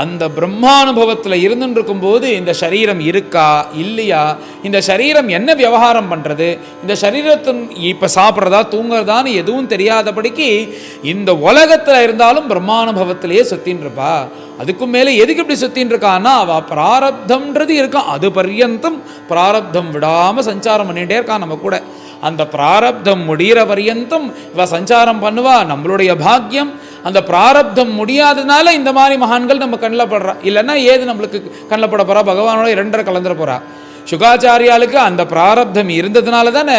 அந்த பிரம்மானுபவத்தில் இருந்துன்னு இருக்கும்போது இந்த சரீரம் இருக்கா இல்லையா, இந்த சரீரம் என்ன விவகாரம் பண்ணுறது, இந்த சரீரத்தின் இப்போ சாப்பிட்றதா தூங்குறதான்னு எதுவும் தெரியாதபடிக்கு இந்த உலகத்தில் இருந்தாலும் பிரம்மானுபவத்திலேயே சுத்தின்னு இருப்பா. அதுக்கும் மேலே எதுக்கு இப்படி சுத்தின்னு இருக்கான்னா, அவள் பிராரப்தம்ன்றது இருக்கான், அது பர்யந்தம் பிராரப்தம் விடாமல் சஞ்சாரம் பண்ணிகிட்டே இருக்கான் நம்ம கூட. அந்த பிராரப்தம் முடிகிற பர்யந்தம் இவ சஞ்சாரம் பண்ணுவா. நம்மளுடைய பாக்கியம் அந்த பிராரப்தம் முடியாததுனால இந்த மாதிரி மகான்கள் நம்ம கண்ணில் படுறா. இல்லைன்னா ஏது நம்மளுக்கு கண்ணில் பட போகிறா, பகவானோட 2 கலந்துட போகிறா. சுகாச்சாரியாளுக்கு அந்த பிராரப்தம் இருந்ததுனால தானே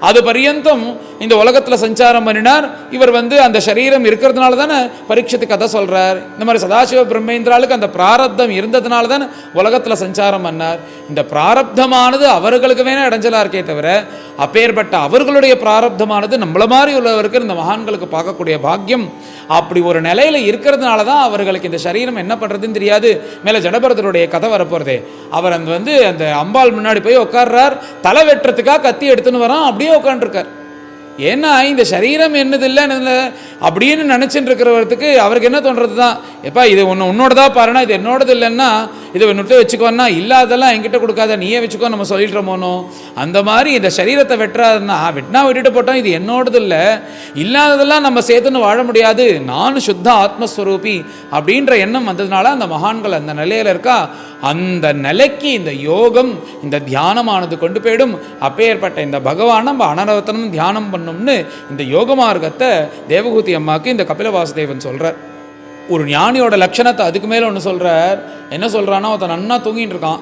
அது பர்யந்தம் இந்த உலகத்தில் சஞ்சாரம் பண்ணினார். இவர் அந்த சரீரம் இருக்கிறதுனால தானே பரீட்சத்துக்கு கதை சொல்கிறார். இந்த மாதிரி சதாசிவ பிரம்மேந்திராளுக்கு அந்த பிராரப்தம் இருந்ததுனால தானே உலகத்தில் சஞ்சாரம் பண்ணார். இந்த பிராரப்தமானது அவர்களுக்கு வேணால் இடைஞ்சலாக இருக்கே தவிர, அப்பேற்பட்ட அவர்களுடைய பிராரப்தமானது நம்மள மாதிரி உள்ளவருக்கு இந்த மகான்களுக்கு பார்க்கக்கூடிய பாக்கியம் அப்படி ஒரு நிலையில் இருக்கிறதுனால தான் அவர்களுக்கு இந்த சரீரம் என்ன பண்ணுறதுன்னு தெரியாது. மேலே ஜடபரதருடைய கதை வரப்போகிறதே, அவர் அந்த அம்பாள் முன்னாடி போய் உட்கார்றார், தலை வெட்டுறதுக்காக கத்தி எடுத்துன்னு வரான், அப்படியே உட்காந்துருக்கார். ஏன்னா இந்த சரீரம் என்னதில்லை அப்படின்னு நினச்சிட்டு இருக்கிறவருக்கு அவருக்கு என்ன தோன்றது தான், எப்பா இது உன்னோடதான் பாருன்னா, இது என்னோடது இல்லைன்னா இதை என்னட்டு வச்சுக்கோன்னா, இல்லாதெல்லாம் என்கிட்ட கொடுக்காத நீயே வச்சுக்கோ நம்ம சொல்லிட்டுறோமோனோ. அந்த மாதிரி இந்த சரீரத்தை வெட்டுறாதுன்னா, வெட்டினா விட்டுட்டு போட்டோம், இது என்னோடது இல்லை, இல்லாததெல்லாம் நம்ம சேர்த்துன்னு வாழ முடியாது, நான் சுத்த ஆத்மஸ்வரூபி அப்படின்ற எண்ணம் வந்ததுனால அந்த மகான்கள் அந்த நிலையில் இருக்கா. அந்த நிலைக்கு இந்த யோகம் இந்த தியானமானது கொண்டு போயிடும். அப்பேற்பட்ட இந்த பகவான் நம்ம அனரவத்தனம் தியானம் பண்ணணும்னு இந்த யோக மார்க்கத்தை தேவகூதி அம்மாவுக்கு இந்த கபில வாசுதேவன் சொல்கிறார். ஒரு ஞானியோட லட்சணத்தை அதுக்கு மேலே ஒன்று சொல்கிறார். என்ன சொல்கிறான்னா, ஒருத்தன் நன்னா தூங்கிட்டு இருக்கான்,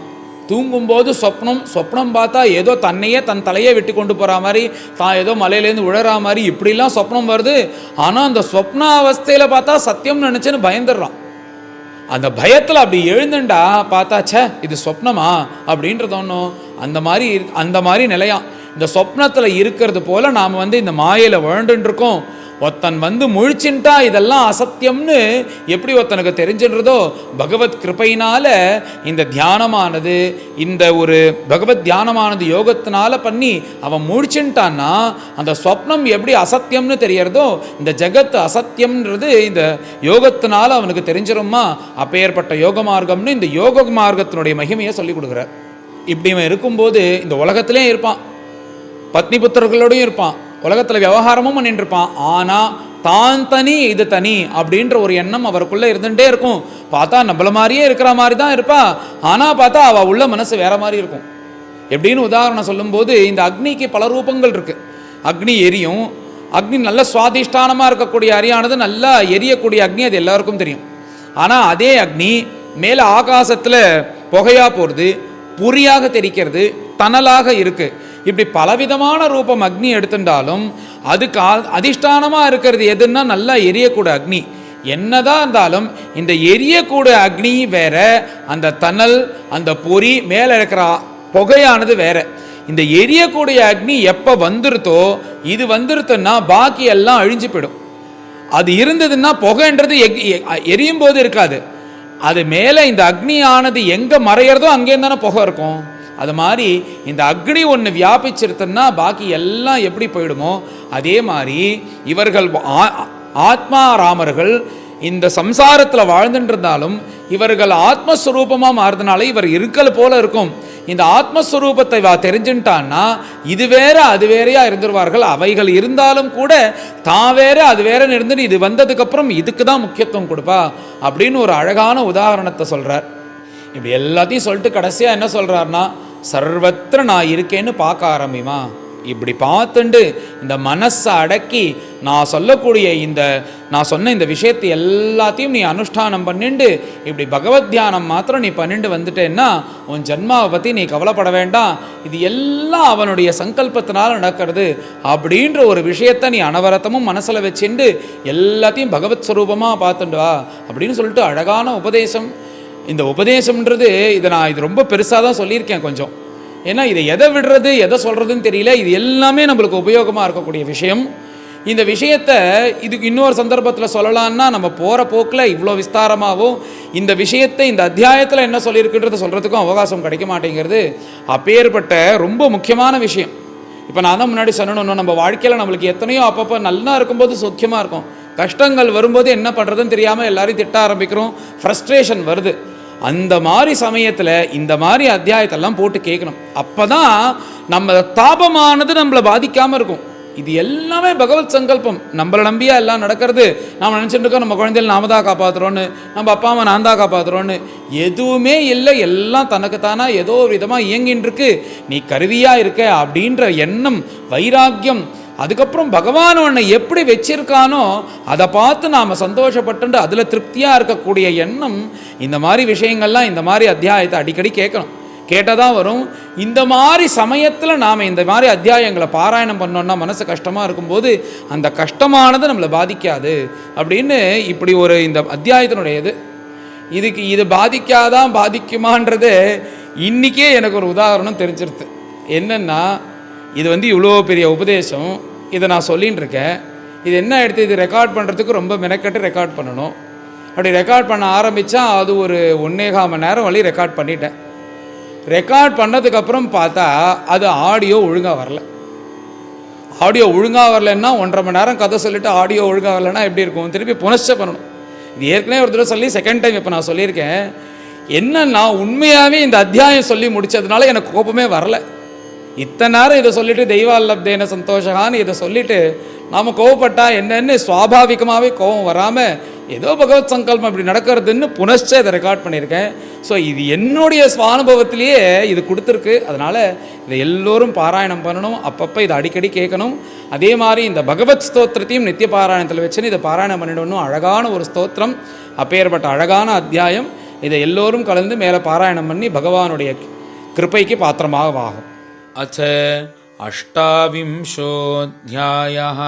தூங்கும்போது சொப்னம் பார்த்தா ஏதோ தன்னையே தன் தலையே வெட்டி கொண்டு போகிற மாதிரி, தான் ஏதோ மலையிலேருந்து விழற மாதிரி இப்படிலாம் சொப்னம் வருது. ஆனால் அந்த சொப்ன அவஸ்தையில் பார்த்தா சத்தியம்னு நினச்சேன்னு பயந்துடுறான். அந்த பயத்தில் அப்படி எழுந்துண்டா பார்த்தாச்சே இது சொப்னமா அப்படின்றது ஒன்றும் அந்த மாதிரி நிலையாம். இந்த சொப்னத்தில் இருக்கிறது போல் நாம் இந்த மாயையில் வாழ்ந்துட்டுருக்கோம். ஒருத்தன் வந்து முழிச்சுட்டா இதெல்லாம் அசத்தியம்னு எப்படி ஒருத்தனுக்கு தெரிஞ்சிடுறதோ, பகவத் கிருபையினால இந்த தியானமானது, இந்த ஒரு பகவத் தியானமானது யோகத்தினால பண்ணி அவன் முழிச்சுட்டான்னா அந்த ஸ்வப்னம் எப்படி அசத்தியம்னு தெரியறதோ, இந்த ஜெகத் அசத்தியம்ன்றது இந்த யோகத்தினால அவனுக்கு தெரிஞ்சிருமா. அப்பேற்பட்ட யோக மார்க்கம்னு இந்த யோக மார்க்கத்தினுடைய மகிமையை சொல்லி கொடுக்குறார். இப்படி இவன் இருக்கும்போது இந்த உலகத்திலே இருப்பான், பத்னி புத்திரர்களோடையும் இருப்பான், உலகத்தில் விவகாரமும் பண்ணிட்டு இருப்பான். ஆனால் தான் தனி இது தனி அப்படின்ற ஒரு எண்ணம் அவருக்குள்ளே இருந்துகிட்டே இருக்கும். பார்த்தா நம்மள மாதிரியே இருக்கிற மாதிரி தான் இருப்பா, ஆனால் பார்த்தா அவள் உள்ள மனசு வேற மாதிரி இருக்கும். எப்படின்னு உதாரணம் சொல்லும்போது, இந்த அக்னிக்கு பல ரூபங்கள் இருக்குது. அக்னி எரியும், அக்னி நல்ல சுவாதிஷ்டானமாக இருக்கக்கூடிய அரியானது நல்லா எரியக்கூடிய அக்னி, அது எல்லாருக்கும் தெரியும். ஆனால் அதே அக்னி மேலே ஆகாசத்தில் புகையாக போகிறது, புரியாக தெரிக்கிறது, தணலாக இருக்குது. இப்படி பலவிதமான ரூபம் அக்னி எடுத்துட்டாலும் அதுக்கு அதிஷ்டானமாக இருக்கிறது எதுன்னா நல்லா எரியக்கூட அக்னி. என்னதான் இருந்தாலும் இந்த எரியக்கூட அக்னி வேற, அந்த தணல் அந்த பொறி மேலே இருக்கிற புகையானது வேற. இந்த எரியக்கூடிய அக்னி எப்போ வந்துருத்தோ, இது வந்துருத்துன்னா பாக்கி எல்லாம் அழிஞ்சு போயிடும். அது இருந்ததுன்னா புகைன்றது எரியும் போது இருக்காது. அது மேலே இந்த அக்னியானது எங்கே மறையிறதோ அங்கே தானே புகை இருக்கும். அது மாதிரி இந்த அக்னி ஒன்று வியாபிச்சிருத்துன்னா பாக்கி எல்லாம் எப்படி போயிடுமோ அதே மாதிரி இவர்கள் ஆத்மாராமர்கள் இந்த சம்சாரத்தில் வாழ்ந்துட்டு இருந்தாலும் இவர்கள் ஆத்மஸ்வரூபமாக மாறுறதுனால இவர் இருக்கல் போல இருக்கும். இந்த ஆத்மஸ்வரூபத்தை தெரிஞ்சுட்டான்னா இது வேற அது வேறையா இருந்துருவார்கள். அவைகள் இருந்தாலும் கூட தான் வேற அது வேறன்னு இருந்துட்டு இது வந்ததுக்கப்புறம் இதுக்கு தான் முக்கியத்துவம் கொடுப்பா அப்படின்னு ஒரு அழகான உதாரணத்தை சொல்கிறார். இப்படி எல்லாத்தையும் சொல்லிட்டு கடைசியாக என்ன சொல்கிறாருன்னா, சர்வத்திர நான் இருக்கேன்னு பார்க்க ஆரம்பிமா. இப்படி பார்த்துண்டு இந்த மனசை அடக்கி நான் சொல்லக்கூடிய நான் சொன்ன இந்த விஷயத்தை எல்லாத்தையும் நீ அனுஷ்டானம் பண்ணிண்டு இப்படி பகவத் தியானம் மாத்திரம் நீ பண்ணிட்டு வந்துட்டேன்னா உன் ஜன்மாவை பற்றி நீ கவலைப்பட வேண்டாம், இது எல்லாம் அவனுடைய சங்கல்பத்தினால் நடக்கிறது அப்படின்ற ஒரு விஷயத்தை நீ அனவரத்தமும் மனசில் வச்சுண்டு எல்லாத்தையும் பகவத் ஸ்வரூபமாக பார்த்துண்டு வா அப்படின்னு சொல்லிட்டு அழகான உபதேசம். இந்த உபதேசம்ன்றது இது ரொம்ப பெருசாக தான் சொல்லியிருக்கேன் கொஞ்சம். ஏன்னா இதை எதை விடுறது எதை சொல்கிறதுன்னு தெரியல. இது எல்லாமே நம்மளுக்கு உபயோகமாக இருக்கக்கூடிய விஷயம். இந்த விஷயத்தை இதுக்கு இன்னொரு சந்தர்ப்பத்தில் சொல்லலான்னா நம்ம போகிற போக்கில் இவ்வளோ விஸ்தாரமாகவும் இந்த விஷயத்தை இந்த அத்தியாயத்தில் என்ன சொல்லியிருக்குன்றதை சொல்கிறதுக்கும் அவகாசம் கிடைக்க மாட்டேங்கிறது. அப்பேற்பட்ட ரொம்ப முக்கியமான விஷயம். இப்போ நான் தான் முன்னாடி சொல்லணும், நம்ம வாழ்க்கையில் நம்மளுக்கு எத்தனையோ அப்பப்போ நல்லா இருக்கும்போது சுக்கியமாக இருக்கும், கஷ்டங்கள் வரும்போது என்ன பண்ணுறதுன்னு தெரியாமல் எல்லாரையும் திட்ட ஆரம்பிக்கிறோம், ஃப்ரஸ்ட்ரேஷன் வருது. அந்த மாதிரி சமயத்தில் இந்த மாதிரி அத்தியாயத்தெல்லாம் போட்டு கேட்கணும். அப்போ தான் நம்ம தாபமானது நம்மளை பாதிக்காமல் இருக்கும். இது எல்லாமே பகவத் சங்கல்பம். நம்மளை நம்பியா எல்லாம் நடக்கிறது. நாம் நினச்சிட்டு இருக்கோம் நம்ம குழந்தைகள் நாம தான் காப்பாற்றுறோன்னு, நம்ம அப்பா அம்மா நான் தான் காப்பாற்றுறோன்னு. எதுவுமே இல்லை, எல்லாம் தனக்குத்தானா ஏதோ ஒரு விதமாக இயங்கின்னு இருக்கு. நீ கருவியாக இருக்க அப்படின்ற எண்ணம், வைராக்கியம், அதுக்கப்புறம் பகவான் உன்னை எப்படி வச்சிருக்கானோ அதை பார்த்து நாம் சந்தோஷப்பட்டு அதில் திருப்தியாக இருக்கக்கூடிய எண்ணம். இந்த மாதிரி விஷயங்கள்லாம் இந்த மாதிரி அத்தியாயத்தை அடிக்கடி கேட்கணும். கேட்டதான் வரும். இந்த மாதிரி சமயத்தில் நாம் இந்த மாதிரி அத்தியாயங்களை பாராயணம் பண்ணோன்னா மனசு கஷ்டமாக இருக்கும்போது அந்த கஷ்டமானது நம்மளை பாதிக்காது அப்படின்னு இப்படி ஒரு இந்த அத்தியாயத்தினுடைய இது பாதிக்காதான் பாதிக்குமான்றது இன்றைக்கே எனக்கு ஒரு உதாரணம் தெரிஞ்சிருது. என்னென்னா, இது இவ்வளோ பெரிய உபதேசம், இதை நான் சொல்லின்னு இருக்கேன். இது என்ன எடுத்து இது ரெக்கார்ட் பண்ணுறதுக்கு ரொம்ப மெனக்கட்டு ரெக்கார்ட் பண்ணணும். அப்படி ரெக்கார்ட் பண்ண ஆரம்பித்தா அது ஒரு 1.25 மணி நேரம் வழி ரெக்கார்ட் பண்ணிட்டேன். ரெக்கார்ட் பண்ணதுக்கப்புறம் பார்த்தா அது ஆடியோ ஒழுங்காக வரல. ஆடியோ ஒழுங்காக வரலன்னா 1.5 மணி நேரம் கதை சொல்லிவிட்டு ஆடியோ ஒழுங்காக வரலன்னா எப்படி இருக்கும்? திருப்பி புனச்ச பண்ணணும். இது ஏற்கனவே ஒரு தடவை சொல்லி செகண்ட் டைம் இப்போ நான் சொல்லியிருக்கேன். என்னன்னா, உண்மையாகவே இந்த அத்தியாயம் சொல்லி முடித்ததுனால எனக்கு கோபமே வரல. இத்தனை நேரம் இதை சொல்லிவிட்டு தெய்வால்லப்தேன சந்தோஷகான்னு இதை சொல்லிவிட்டு நாம் கோவப்பட்டா என்னன்னு சுவாபாவிகமாகவே கோபம் வராமல் ஏதோ பகவத் சங்கல்பம் இப்படி நடக்கிறதுன்னு புனச்ச இதை ரெக்கார்ட் பண்ணியிருக்கேன். ஸோ இது என்னுடைய சுவானுபவத்திலேயே இது கொடுத்துருக்கு. அதனால் இதை எல்லோரும் பாராயணம் பண்ணணும், அப்பப்போ இதை அடிக்கடி கேட்கணும். அதே மாதிரி இந்த பகவத் ஸ்தோத்திரத்தையும் நித்திய பாராயணத்தில் வச்சுன்னு இதை பாராயணம் பண்ணிடணும். அழகான ஒரு ஸ்தோத்திரம், அப்பேற்பட்ட அழகான அத்தியாயம். இதை எல்லோரும் கலந்து மேலே பாராயணம் பண்ணி பகவானுடைய கிருபைக்கு பாத்திரமாக ஆகும். அச்ச அஷ்டாவிம்சோऽध्यायः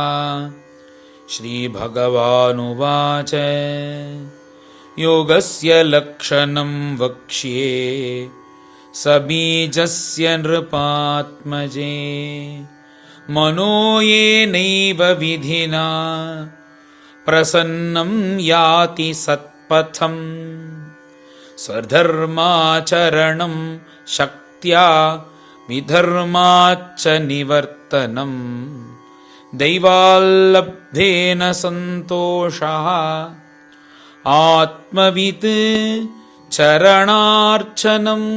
श्रीभगवानुवाच योगस्य लक्षणं वक्ष्ये सबीजस्य नृपात्मजे मनो येनैव विधिना प्रसन्नं याति सत्पथम् स्वधर्माचरणं शक्त्या विधर्माच्च निवर्तनम् दैवाल्लब्धेन सन्तोषः आत्मवित् चरणार्चनम्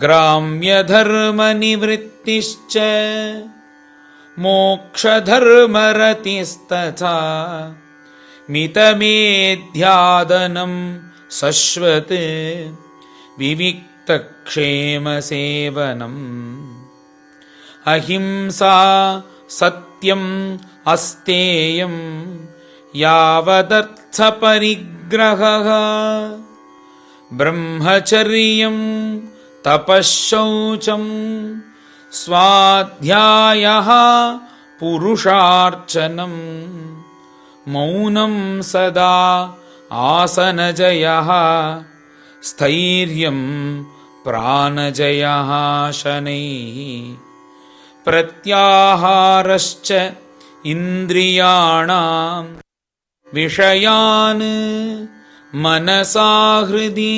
ग्राम्यधर्मनिवृत्तिश्च मोक्षधर्मरतिस्तथा मितमेध्यादनं शश्वत् विविक्तक्षेमसेवनम् अहिंसा सत्यम् अस्तेयं यावदर्थपरिग्रहः ब्रह्मचर्यं तपःशौचं स्वाध्यायः पुरुषार्चनं मौनं सदा आसनजयः स्थैर्यं प्राणजयः शनैः प्रत्याहारश्च इन्द्रियाणां विषयान् मनसा हृदि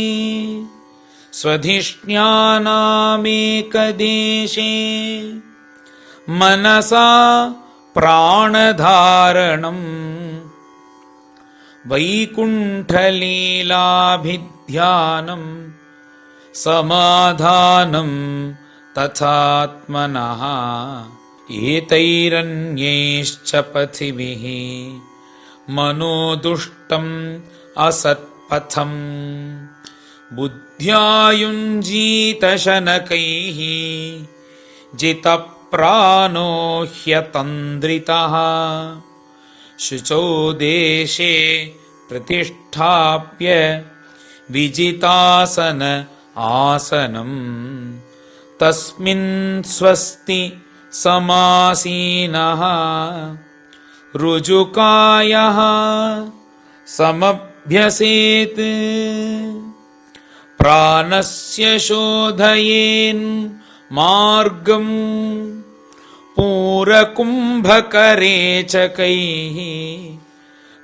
स्वधिष्ण्यानामेकदेशे मनसा प्राणधारणम् वैकुण्ठलीलाभिध्यानं समाधानं तथात्मनः एतैरन्यैश्च पथिभिः मनोदुष्टम् असत्पथम् बुद्ध्या युञ्जीतशनकैः जितप्राणो ह्यतन्द्रितः शुचौ देशे प्रतिष्ठाप्य विजितासन आसनम् तस्मिन् स्वस्ति समासीनः ऋजुकायः समभ्यसेत् प्राणस्य शोधयेन् मार्गम् पूरकुम्भकरेचकैः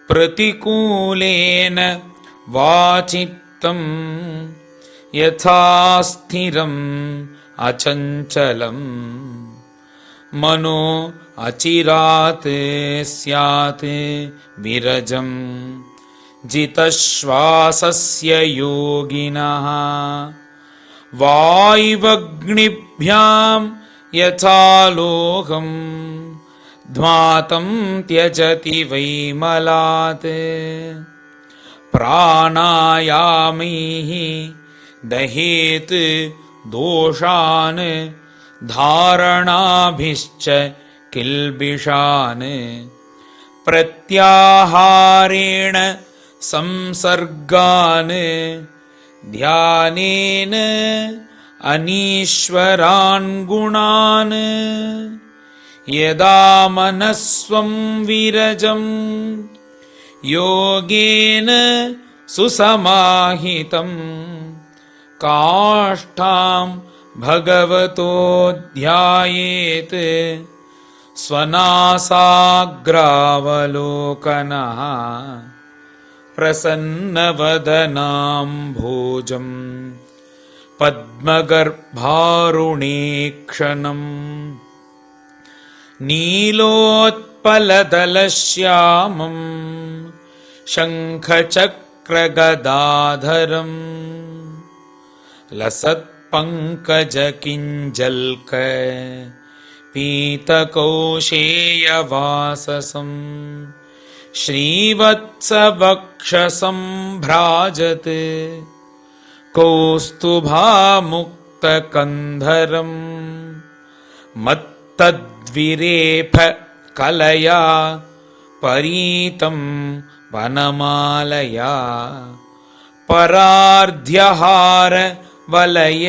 प्रतिकूलेन वाचित्तम् यथा स्थिरम् अचञ्चलम् मनो अचिरात् स्यात् विरजम् जितश्वासस्य योगिनः वायुवग्निभ्यां यथा लोहम् ध्मातं त्यजति वैमलात् प्राणायामैः दहेत् दोषान् धारणाभिश्च किल्बिषान् प्रत्याहारेण संसर्गान् ध्यानेन अनीश्वरान् गुणान् यदा मनस्वं विरजम् योगेन सुसमाहितम् काष्ठां भगवतो ध्यायेत् स्वनासाग्रावलोकनः प्रसन्नवदनाम्भोजम् पद्मगर्भारुणीक्षणम् नीलोत्पलदलश्यामम् शङ्खचक्रगदाधरम् लसत्पङ्कजकिञ्जल्क पीतकौशेयवाससम् श्रीवत्सवक्षसम्भ्राजत् कौस्तुभामुक्तकन्धरम् मत्तद्विरेफ कलया परीतं वनमालया परार्ध्यहार वलय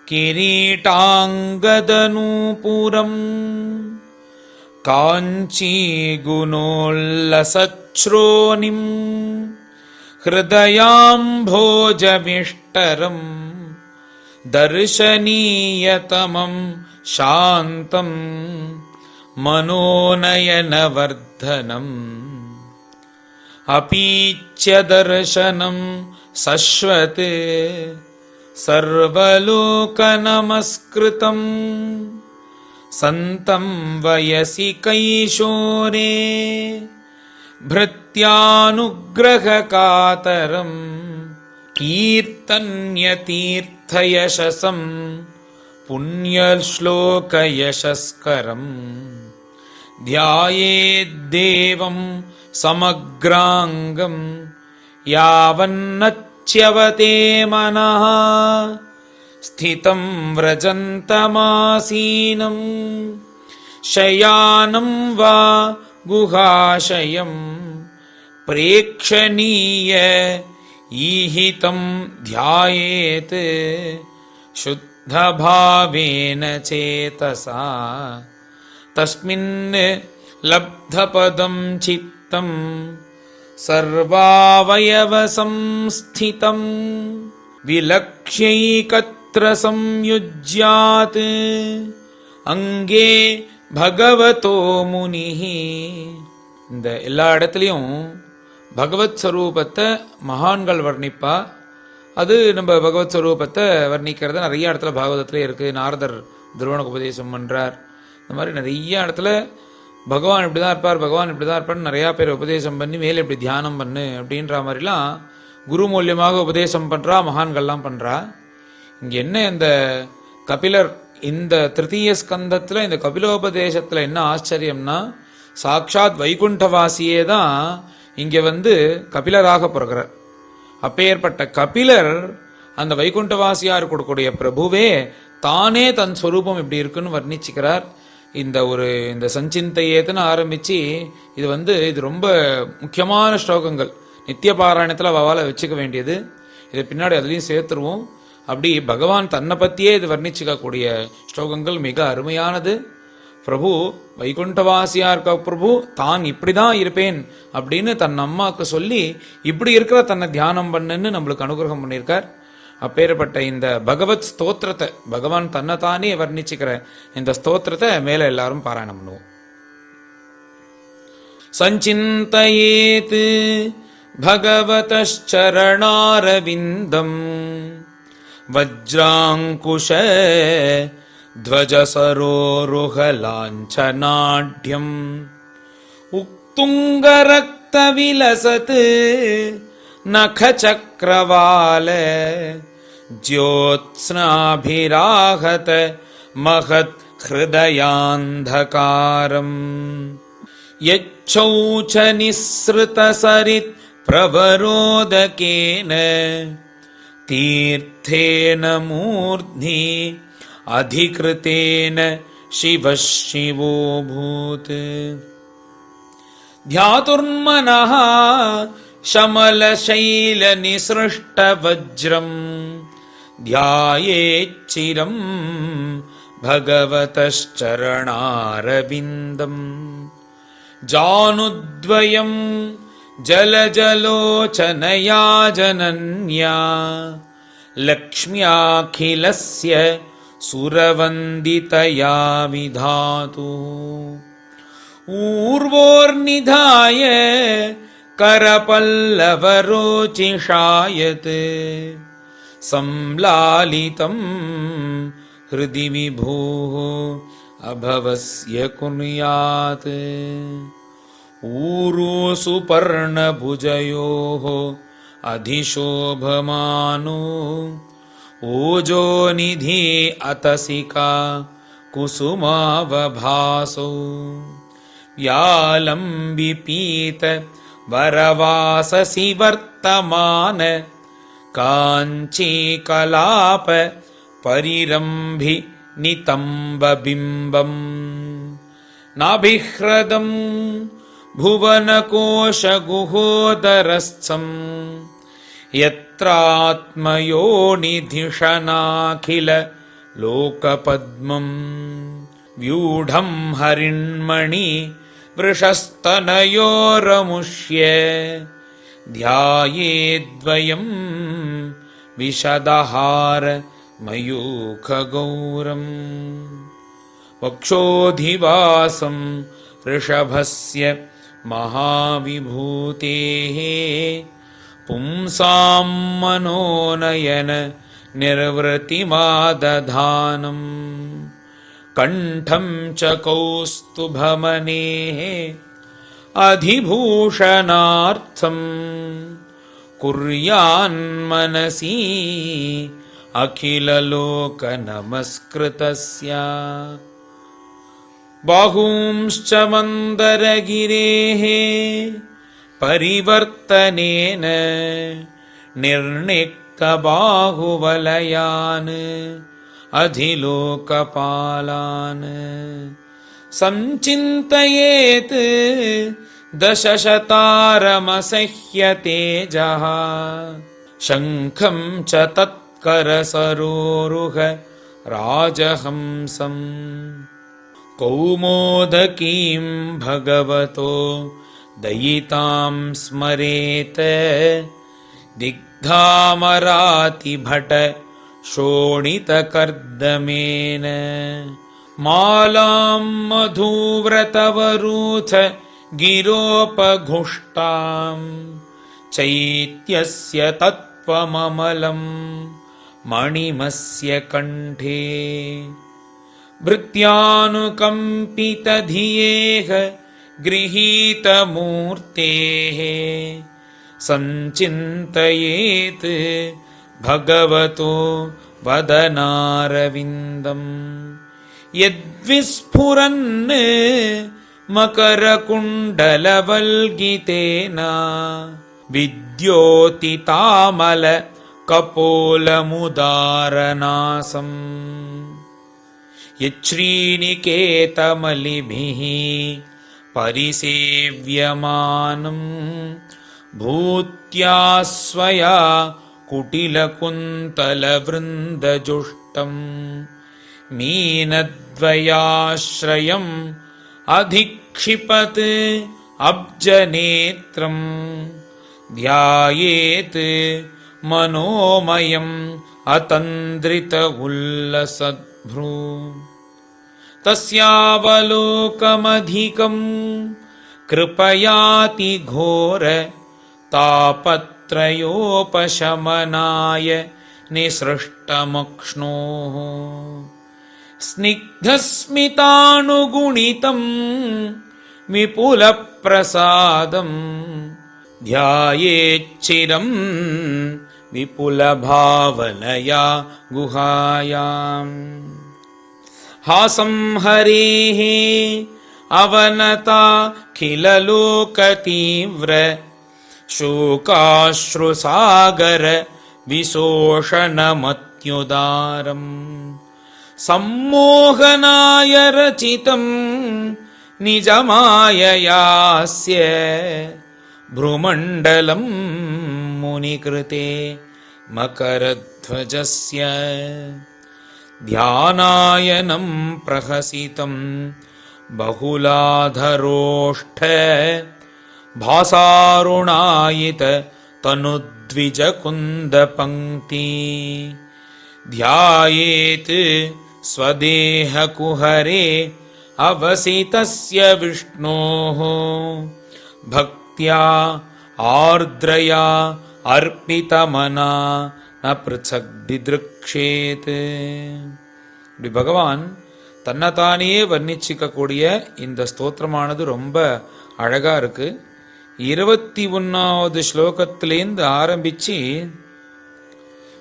किरीटाङ्गदनूपुरम् काञ्चीगुणोल्लसच्छ्रोणिम् हृदयाम्भोजमिष्टरम् दर्शनीयतमं शान्तं मनोनयनवर्धनम् अपीच्यदर्शनं शश्वत् सर्वलोकनमस्कृतम् सन्तं वयसि कैशोरे भृत्यानुग्रहकातरम् कीर्तन्यतीर्थयशसं पुण्यश्लोकयशस्करम् ध्यायेद्देवं समग्राङ्गं यावन्नच्यवते मनः स्थितं व्रजन्तमासीनं शयानं वा गुहाशयं प्रेक्षणीय ईहितं ध्यायेत् शुद्धभावेन चेतसा तस्मिन् लब्धपदं चित्तं सर्वावयवसंस्थितं विलक्ष्यैकत्र संयुज्यात् அங்கே பகவதோ முனிஹி. இந்த எல்லா இடத்துலையும் பகவத் ஸ்வரூபத்தை மகான்கள் வர்ணிப்பா. அது நம்ம பகவத் ஸ்வரூபத்தை வர்ணிக்கிறது நிறைய இடத்துல பாகவதத்திலே இருக்குது. நாரதர் துருவனுக்கு உபதேசம் பண்ணுறார். இந்த மாதிரி நிறைய இடத்துல பகவான் இப்படி தான் இருப்பார், பகவான் இப்படி தான் இருப்பார்னு நிறையா பேர் உபதேசம் பண்ணி மேலே இப்படி தியானம் பண்ணு அப்படின்ற மாதிரிலாம் குரு மூலியமாக உபதேசம் பண்ணுறா, மகான்கள்லாம் பண்ணுறா. இங்கே என்ன இந்த கபிலர் இந்த திருத்தீய ஸ்கந்தத்தில் இந்த கபிலோபதேசத்தில் என்ன ஆச்சரியம்னா, சாக்ஷாத் வைகுண்டவாசியே தான் இங்கே கபிலராக பிறகுறார். அப்பேற்பட்ட கபிலர் அந்த வைகுண்டவாசியாக இருக்கக்கூடிய பிரபுவே தானே தன் ஸ்வரூபம் இப்படி இருக்குன்னு வர்ணிச்சுக்கிறார். இந்த சஞ்சிந்தையேத்துன்னு ஆரம்பித்து இது இது ரொம்ப முக்கியமான ஸ்லோகங்கள். நித்திய பாராயணத்தில் அவளை வச்சுக்க வேண்டியது. இதை பின்னாடி அதுலேயும் சேர்த்துருவோம். அப்படி பகவான் தன்னை பற்றியே இது வர்ணிச்சுக்கக்கூடிய ஸ்லோகங்கள் மிக அருமையானது. பிரபு வைகுண்டவாசியா இருக்க பிரபு தான் இப்படி தான் இருப்பேன் அப்படின்னு தன் அம்மாவுக்கு சொல்லி இப்படி இருக்கிற தன்னை தியானம் பண்ணுன்னு நம்மளுக்கு அனுகிரகம் பண்ணியிருக்கார். அப்பேற்பட்ட இந்த பகவத் ஸ்தோத்திரத்தை, பகவான் தன்னை தானே வர்ணிச்சுக்கிற இந்த ஸ்தோத்திரத்தை மேல எல்லாரும் பாராயணம் பண்ணுவோம். சஞ்சிந்தயேத் பகவதச்சரணாரவிந்தம் வஜ்ராங்குஷ ध्वजसरोरुहलाञ्छनाढ्यम् उक्तुङ्गरक्तविलसत् नखचक्रवाल ज्योत्स्नाभिराहत महत् हृदयान्धकारम् यच्छौच निःसृतसरित् प्रवरोदकेन तीर्थेन मूर्ध्नि अधिकृतेन शिवः शिवोऽभूत् ध्यातुर्मनः शमलशैलनिसृष्टवज्रम् ध्यायेच्चिरम् भगवतश्चरणारविन्दम् जानुद्वयम् जलजलोचनया जनन्या लक्ष्म्याखिलस्य सुरवन्दितया विधातु ऊर्वोर्निधाय करपल्लवरोचिषायत् संलालितं हृदि विभोः अभवस्य कुर्यात् ऊरू सुपर्णभुजयोः अधिशोभमानो ओजो निधि अतसिका कुसुमावभासो व्यालम्बिपीत वरवाससि वर्तमान काञ्चीकलाप परिरम्भि नितम्बबिम्बम् नाभिह्रदम् भुवनकोशगुहोदरस्थम् यत्रात्मयोनिधिषणाखिल लोकपद्मम् व्यूढम् हरिण्मणि वृषस्तनयोरमुष्य ध्यायेद्वयम् विशदहार मयूखगौरम् वक्षोधिवासं ऋषभस्य महाविभूतेः पुंसां मनोनयन निर्वृतिमादधानम् कण्ठं च कौस्तुभमनेः अधिभूषणार्थम् कुर्यान्मनसि अखिललोकनमस्कृतस्य बाहूंश्च मन्दरगिरेः परिवर्तनेन निर्णिक्तबाहुवलयान् अधिलोकपालान् संचिन्तयेत् दशशतारमसह्यतेजः शङ्खं च तत्करसरोरुह राजहंसम् कौमोदकीं भगवतो दयितां स्मरेत दिग्धामरातिभट शोणितकर्दमेन मालां मधुव्रतवरूथ गिरोपघुष्टां चैत्यस्य तत्त्वममलं मणिमस्य कण्ठे भृत्यानुकम्पितधियेह गृहीतमूर्तेः संचिन्तयेत् भगवतो वदनारविन्दम् यद्विस्फुरन् मकरकुण्डलवल्गितेन विद्योतितामल कपोलमुदारनासम् यच्छ्रीनिकेतमलिभिः परिसेव्यमानम् भूत्या स्वया कुटिलकुन्तलवृन्दजुष्टम् मीनद्वयाश्रयम् अधिक्षिपत् अब्जनेत्रम् ध्यायेत् मनोमयम् अतन्द्रित उल्लसद्भ्रू तस्यावलोकमधिकम् कृपयाति घोर तापत्रयोपशमनाय निसृष्टमक्ष्णोः स्निग्धस्मितानुगुणितम् विपुलप्रसादम् ध्यायेच्चिरम् विपुलभावनया गुहायाम् हासं हरेः अवनताखिललोकतीव्र शोकाश्रुसागर विशोषणमत्युदारम् सम्मोहनाय रचितम् निजमाययास्य भ्रुमण्डलम् मुनिकृते मकरध्वजस्य ध्यानायनं प्रहसितं बहुलाधरोष्ठ भासारुणायित तनुद्विजकुन्दपङ्क्ति ध्यायेत् स्वदेहकुहरे अवसितस्य विष्णोः भक्त्या आर्द्रया अर्पितमना न पृथக் दिदृக்ஷேத். இப்படி பகவான் தன்னைத்தானே வர்ணிச்சிக்கக்கூடிய இந்த ஸ்தோத்திரமானது ரொம்ப அழகா இருக்கு. 21வது ஸ்லோகத்திலேருந்து ஆரம்பிச்சு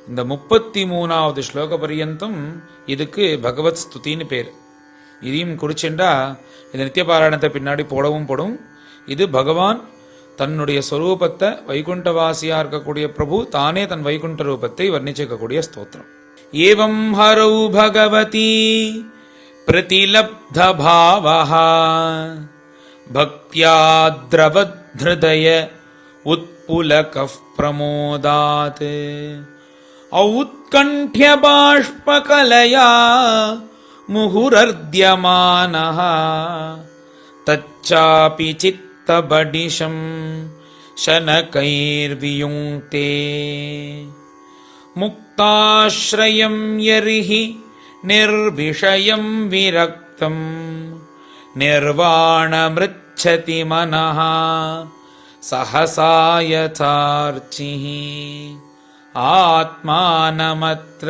இந்த 33வது ஸ்லோக பரியந்தம் இதுக்கு பகவத் ஸ்துதின்னு பேர். இதையும் குறிச்சென்றா இந்த நித்திய பாராயணத்தை பின்னாடி போடவும் படும். இது பகவான் தன்னுடைய ஸ்வரூபத்தை வைகுண்டவாசியா இருக்கக்கூடிய பிரபு தானே தன் வைகுண்ட ரூபத்தை வர்ணிச்சிக்கக்கூடிய ஸ்தோத்திரம். ஏவம் ஹரௌ பகவதி பிரதிலப்த பாவஹ பக்த்யா த்ரவத்ஹ்ருதய உத்புலகஃ பிரமோதாத் ஔத்கண்ഠ்ய பாஷ்பகலயா முஹுரர்த்யமானஹ தச்சாபி சித்தபடிஷம் शनकैर्वियुङ्क्ते मुक्ताश्रयं यर्हि निर्विषयं विरक्त विविक्तम् निर्वाणमृच्छति मनः सहसा यथार्चिः आत्मानमत्र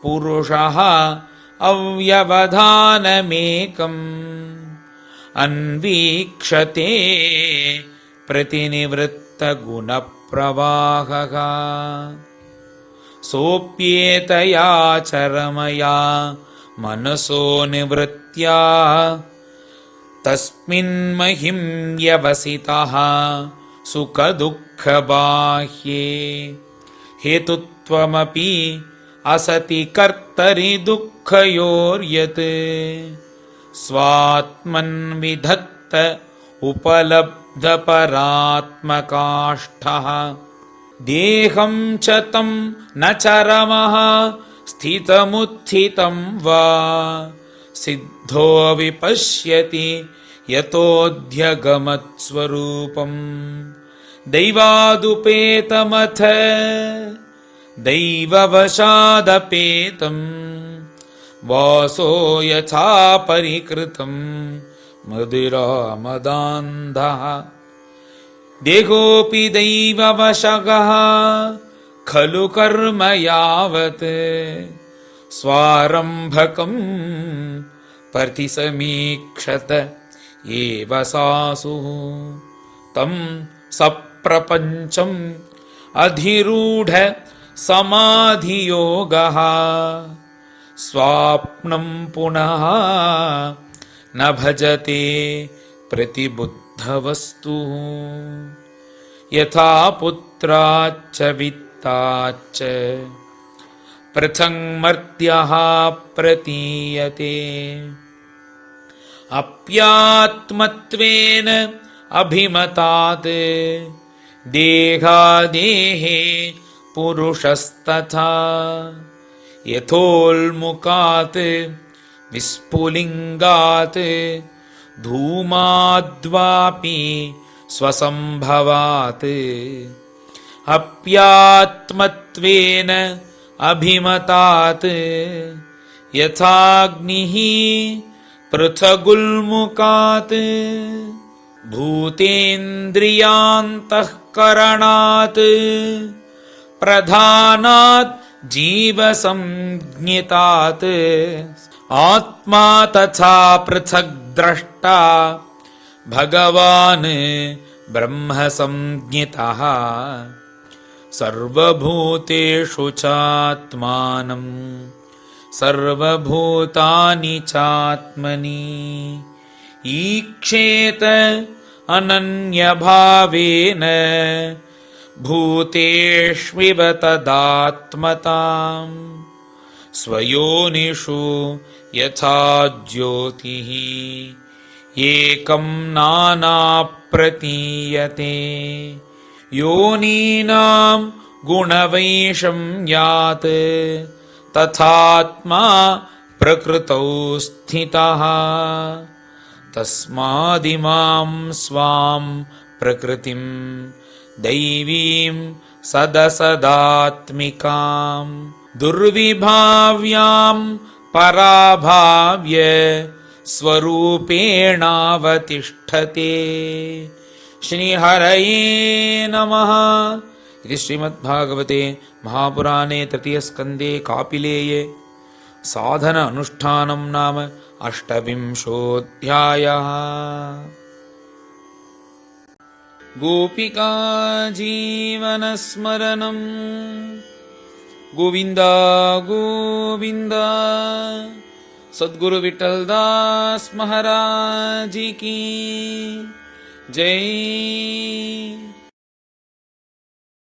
पुरुषः अव्यवधानमेकम् अन्वीक्षते प्रतिनिवृत्तगुणप्रवाहः सोऽप्येतया चरमया मनसो निवृत्त्या तस्मिन्महिं व्यवसितः सुखदुःखबाह्ये हेतुत्वमपि असति कर्तरि दुःखयोर्यत् स्वात्मन्विधत्त उपलब्धपरात्मकाष्ठः देहं च तं न चरमः स्थितमुत्थितं वा सिद्धो विपश्यति यतोऽध्यगमत्स्वरूपम् दैवादुपेतमथ दैववशादपेतम् वासो यथा परिकृतम् मदिरामदान्धः देहोऽपि दैववशगः खलु कर्म यावत् स्वारम्भकम् प्रतिसमीक्षत एव सासुः तं सप्रपञ्चम् अधिरूढ समाधियोगः स्वाप्नं पुनः न भजते प्रतिबुद्धवस्तु यथा पुत्राच्च वित्ताच्च पृथङ्मर्त्यः प्रतीयते अप्यात्मत्वेन अभिमतात् देहादेहे पुरुषस्तथा यथोल्मुकात् विस्फुलिङ्गात् धूमाद्वापि स्वसम्भवात् अप्यात्मत्वेन अभिमतात् यथाग्निः पृथगुल्मुकात् भूतेन्द्रियान्तःकरणात् प्रधानात् जीवसंज्ञितात् आत्मा तथा पृथग् द्रष्टा भगवान् ब्रह्मसंज्ञितः सर्वभूतेषु चात्मानं सर्वभूतानि चात्मनि ईक्षेत अनन्यभावेन भूतेष्विव तदात्मताम् स्वयोनिषु यथा ज्योतिः एकं नाना प्रतीयते योनीनां गुणवैषम्यात् तथात्मा प्रकृतौ स्थितः तस्मादिमां स्वां प्रकृतिं दैवीं सदसदात्मिकां दुर्विभाव्यां पराभाव्य स्वरूपेणावतिष्ठते। श्रीहरये नमः। इति श्रीमद्भागवते महापुराणे तृतीयस्कन्धे कापिलेये साधन अनुष्ठानं नाम अष्टविंशोऽध्यायः। गोपिका जीवनस्मरणं गोविन्द गोविन्द। सद्गुरु विठ्ठलदास महाराज की जय।